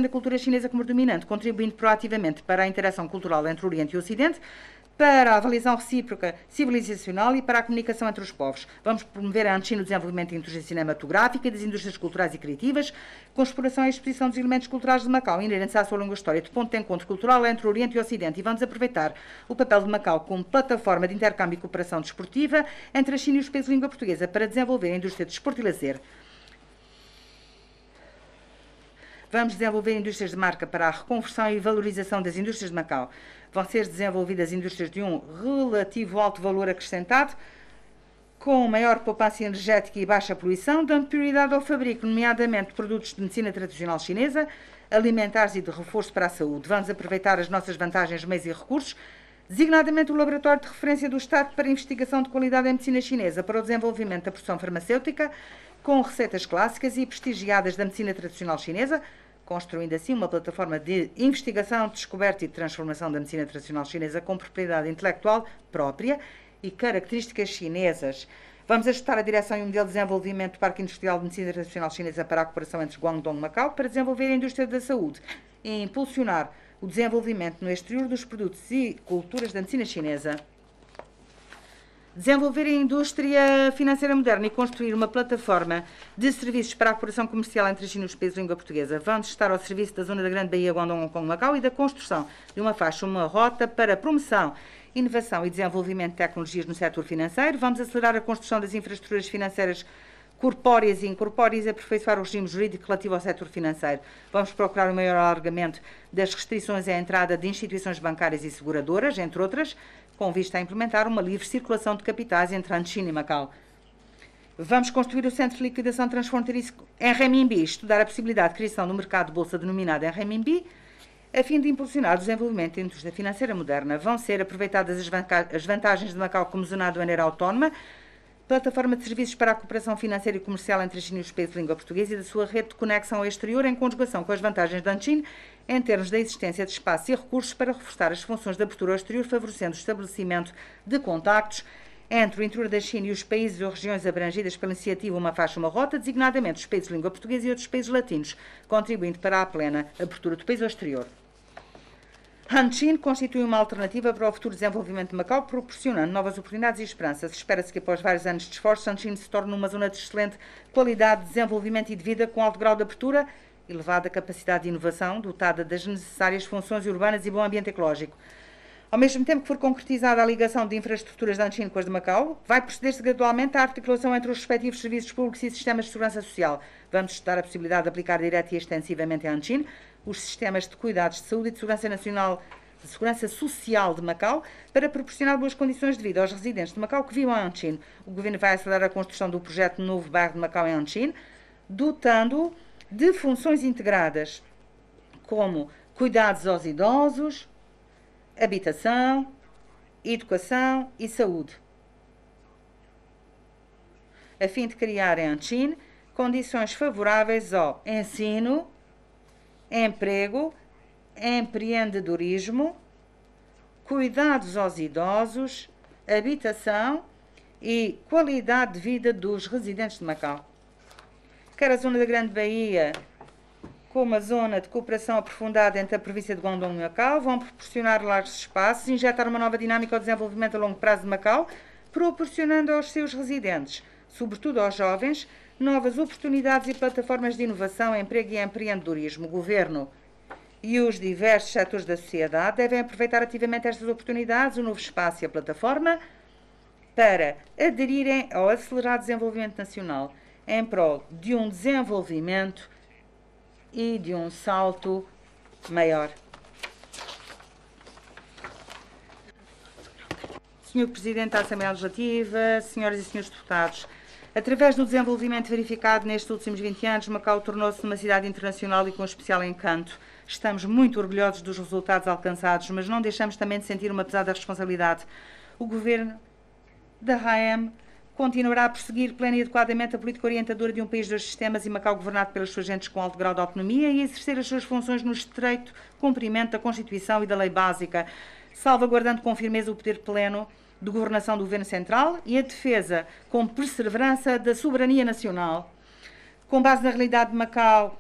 a cultura chinesa como dominante, contribuindo proativamente para a interação cultural entre o Oriente e o Ocidente, para a avaliação recíproca civilizacional e para a comunicação entre os povos. Vamos promover a Anchin no desenvolvimento da indústria cinematográfica e das indústrias culturais e criativas, com exploração e exposição dos elementos culturais de Macau, inerentes à sua longa história de ponto de encontro cultural entre o Oriente e o Ocidente. E vamos aproveitar o papel de Macau como plataforma de intercâmbio e cooperação desportiva entre a China e os países de língua portuguesa para desenvolver a indústria de desporto e lazer. Vamos desenvolver indústrias de marca para a reconversão e valorização das indústrias de Macau. Vão ser desenvolvidas indústrias de um relativo alto valor acrescentado, com maior poupança energética e baixa poluição, dando prioridade ao fabrico, nomeadamente produtos de medicina tradicional chinesa, alimentares e de reforço para a saúde. Vamos aproveitar as nossas vantagens, meios e recursos, designadamente o Laboratório de Referência do Estado para a Investigação de Qualidade em Medicina Chinesa, para o desenvolvimento da produção farmacêutica, com receitas clássicas e prestigiadas da medicina tradicional chinesa, construindo assim uma plataforma de investigação, descoberta e de transformação da medicina tradicional chinesa com propriedade intelectual própria e características chinesas. Vamos ajustar a direção e o modelo de desenvolvimento do Parque Industrial de Medicina Tradicional Chinesa para a cooperação entre Guangdong e Macau para desenvolver a indústria da saúde e impulsionar o desenvolvimento no exterior dos produtos e culturas da medicina chinesa. Desenvolver a indústria financeira moderna e construir uma plataforma de serviços para a cooperação comercial entre a China e os países de língua portuguesa. Vamos estar ao serviço da zona da Grande Baía, Guangdong, Hong Kong, Macau e da construção de uma faixa, uma rota para promoção, inovação e desenvolvimento de tecnologias no setor financeiro. Vamos acelerar a construção das infraestruturas financeiras corpóreas e incorpóreas e aperfeiçoar o regime jurídico relativo ao setor financeiro. Vamos procurar um maior alargamento das restrições à entrada de instituições bancárias e seguradoras, entre outras, com vista a implementar uma livre circulação de capitais entre a China e Macau. Vamos construir o Centro de Liquidação Transfronteiriço em renminbi, estudar a possibilidade de criação do mercado de bolsa denominado em renminbi, a fim de impulsionar o desenvolvimento da indústria financeira moderna. Vão ser aproveitadas as vantagens de Macau como zona aduaneira autónoma, plataforma de serviços para a cooperação financeira e comercial entre a China e os países de língua portuguesa e da sua rede de conexão ao exterior, em conjugação com as vantagens da Anchin, em termos da existência de espaço e recursos para reforçar as funções de abertura ao exterior, favorecendo o estabelecimento de contactos entre o interior da China e os países ou regiões abrangidas pela iniciativa Uma Faixa, Uma Rota, designadamente os países de língua portuguesa e outros países latinos, contribuindo para a plena abertura do país ao exterior. Anchin constitui uma alternativa para o futuro desenvolvimento de Macau, proporcionando novas oportunidades e esperanças. Espera-se que, após vários anos de esforço, Anchin se torne uma zona de excelente qualidade de desenvolvimento e de vida, com alto grau de abertura, elevada capacidade de inovação, dotada das necessárias funções urbanas e bom ambiente ecológico. Ao mesmo tempo que for concretizada a ligação de infraestruturas de Anchin com as de Macau, vai proceder-se gradualmente à articulação entre os respectivos serviços públicos e sistemas de segurança social. Vamos estudar a possibilidade de aplicar direta e extensivamente a Anchin os sistemas de cuidados de saúde e de segurança social de Macau para proporcionar boas condições de vida aos residentes de Macau que vivam em Anqin. O Governo vai acelerar a construção do projeto Novo Bairro de Macau em Anqin, dotando de funções integradas como cuidados aos idosos, habitação, educação e saúde, a fim de criar em Anqin condições favoráveis ao ensino, emprego, empreendedorismo, cuidados aos idosos, habitação e qualidade de vida dos residentes de Macau. Quer a zona da Grande Baía, como a zona de cooperação aprofundada entre a província de Guangdong e Macau, vão proporcionar largos espaços, injetar uma nova dinâmica ao desenvolvimento a longo prazo de Macau, proporcionando aos seus residentes, sobretudo aos jovens, novas oportunidades e plataformas de inovação, emprego e empreendedorismo. O Governo e os diversos setores da sociedade devem aproveitar ativamente estas oportunidades, o novo espaço e a plataforma, para aderirem ao acelerado desenvolvimento nacional, em prol de um desenvolvimento e de um salto maior. Senhor Presidente da Assembleia Legislativa, senhoras e senhores deputados, através do desenvolvimento verificado nestes últimos 20 anos, Macau tornou-se uma cidade internacional e com especial encanto. Estamos muito orgulhosos dos resultados alcançados, mas não deixamos também de sentir uma pesada responsabilidade. O Governo da RAEM continuará a prosseguir plena e adequadamente a política orientadora de um país dos sistemas e Macau governado pelos seus agentes com alto grau de autonomia e exercer as suas funções no estreito cumprimento da Constituição e da lei básica, salvaguardando com firmeza o poder pleno de governação do Governo Central e a defesa com perseverança da soberania nacional. Com base na realidade de Macau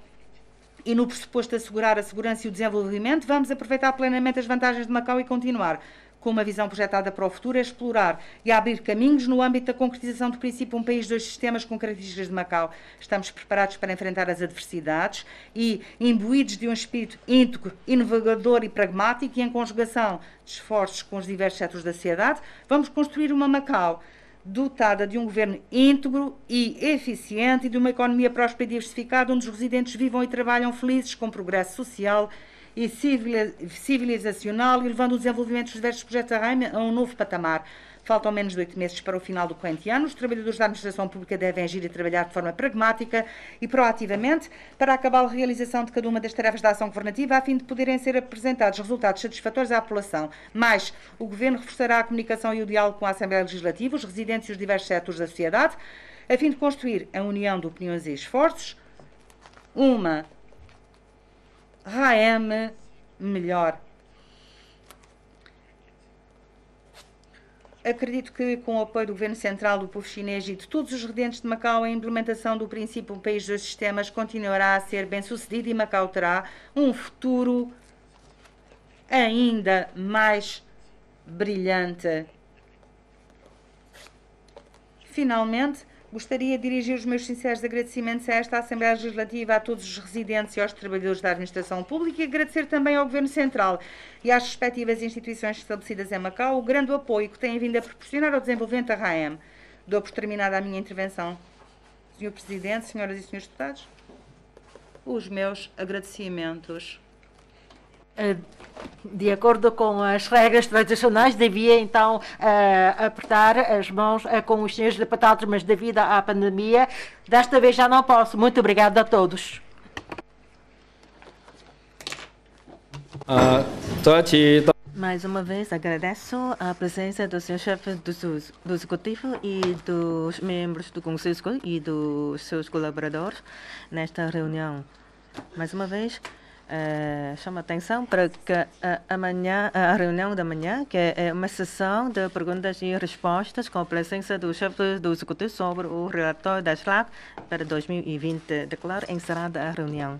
e no pressuposto de assegurar a segurança e o desenvolvimento, vamos aproveitar plenamente as vantagens de Macau e continuar com uma visão projetada para o futuro, a explorar e a abrir caminhos no âmbito da concretização do princípio um país, dois sistemas com características de Macau. Estamos preparados para enfrentar as adversidades e, imbuídos de um espírito íntegro, inovador e pragmático e em conjugação de esforços com os diversos setores da sociedade, vamos construir uma Macau dotada de um governo íntegro e eficiente e de uma economia próspera e diversificada, onde os residentes vivam e trabalham felizes com progresso social e civilizacional e levando o desenvolvimento dos diversos projetos da RAEM a um novo patamar. Faltam menos de 8 meses para o final do corrente ano. Os trabalhadores da administração pública devem agir e trabalhar de forma pragmática e proativamente para acabar a realização de cada uma das tarefas da ação governativa a fim de poderem ser apresentados resultados satisfatórios à população. Mais, o Governo reforçará a comunicação e o diálogo com a Assembleia Legislativa, os residentes e os diversos setores da sociedade, a fim de construir a união de opiniões e esforços, uma RAEM melhor. Acredito que, com o apoio do Governo Central, do povo chinês e de todos os residentes de Macau, a implementação do princípio um país dos sistemas continuará a ser bem sucedida e Macau terá um futuro ainda mais brilhante. Finalmente, gostaria de dirigir os meus sinceros agradecimentos a esta Assembleia Legislativa, a todos os residentes e aos trabalhadores da administração pública e agradecer também ao Governo Central e às respectivas instituições estabelecidas em Macau o grande apoio que têm vindo a proporcionar ao desenvolvimento da RAEM. Dou por terminada a minha intervenção. Senhor Presidente, senhoras e senhores deputados, os meus agradecimentos. De acordo com as regras tradicionais, devia então apertar as mãos com os senhores deputados, mas devido à pandemia, desta vez já não posso. Muito obrigada a todos. Mais uma vez, agradeço a presença do senhor chefe do Executivo e dos membros do Conselho e dos seus colaboradores nesta reunião. Mais uma vez, chamo a atenção para que a reunião da manhã, que é uma sessão de perguntas e respostas com a presença do chefe do Executivo sobre o relatório da SLAC para 2020. Declaro encerrada a reunião.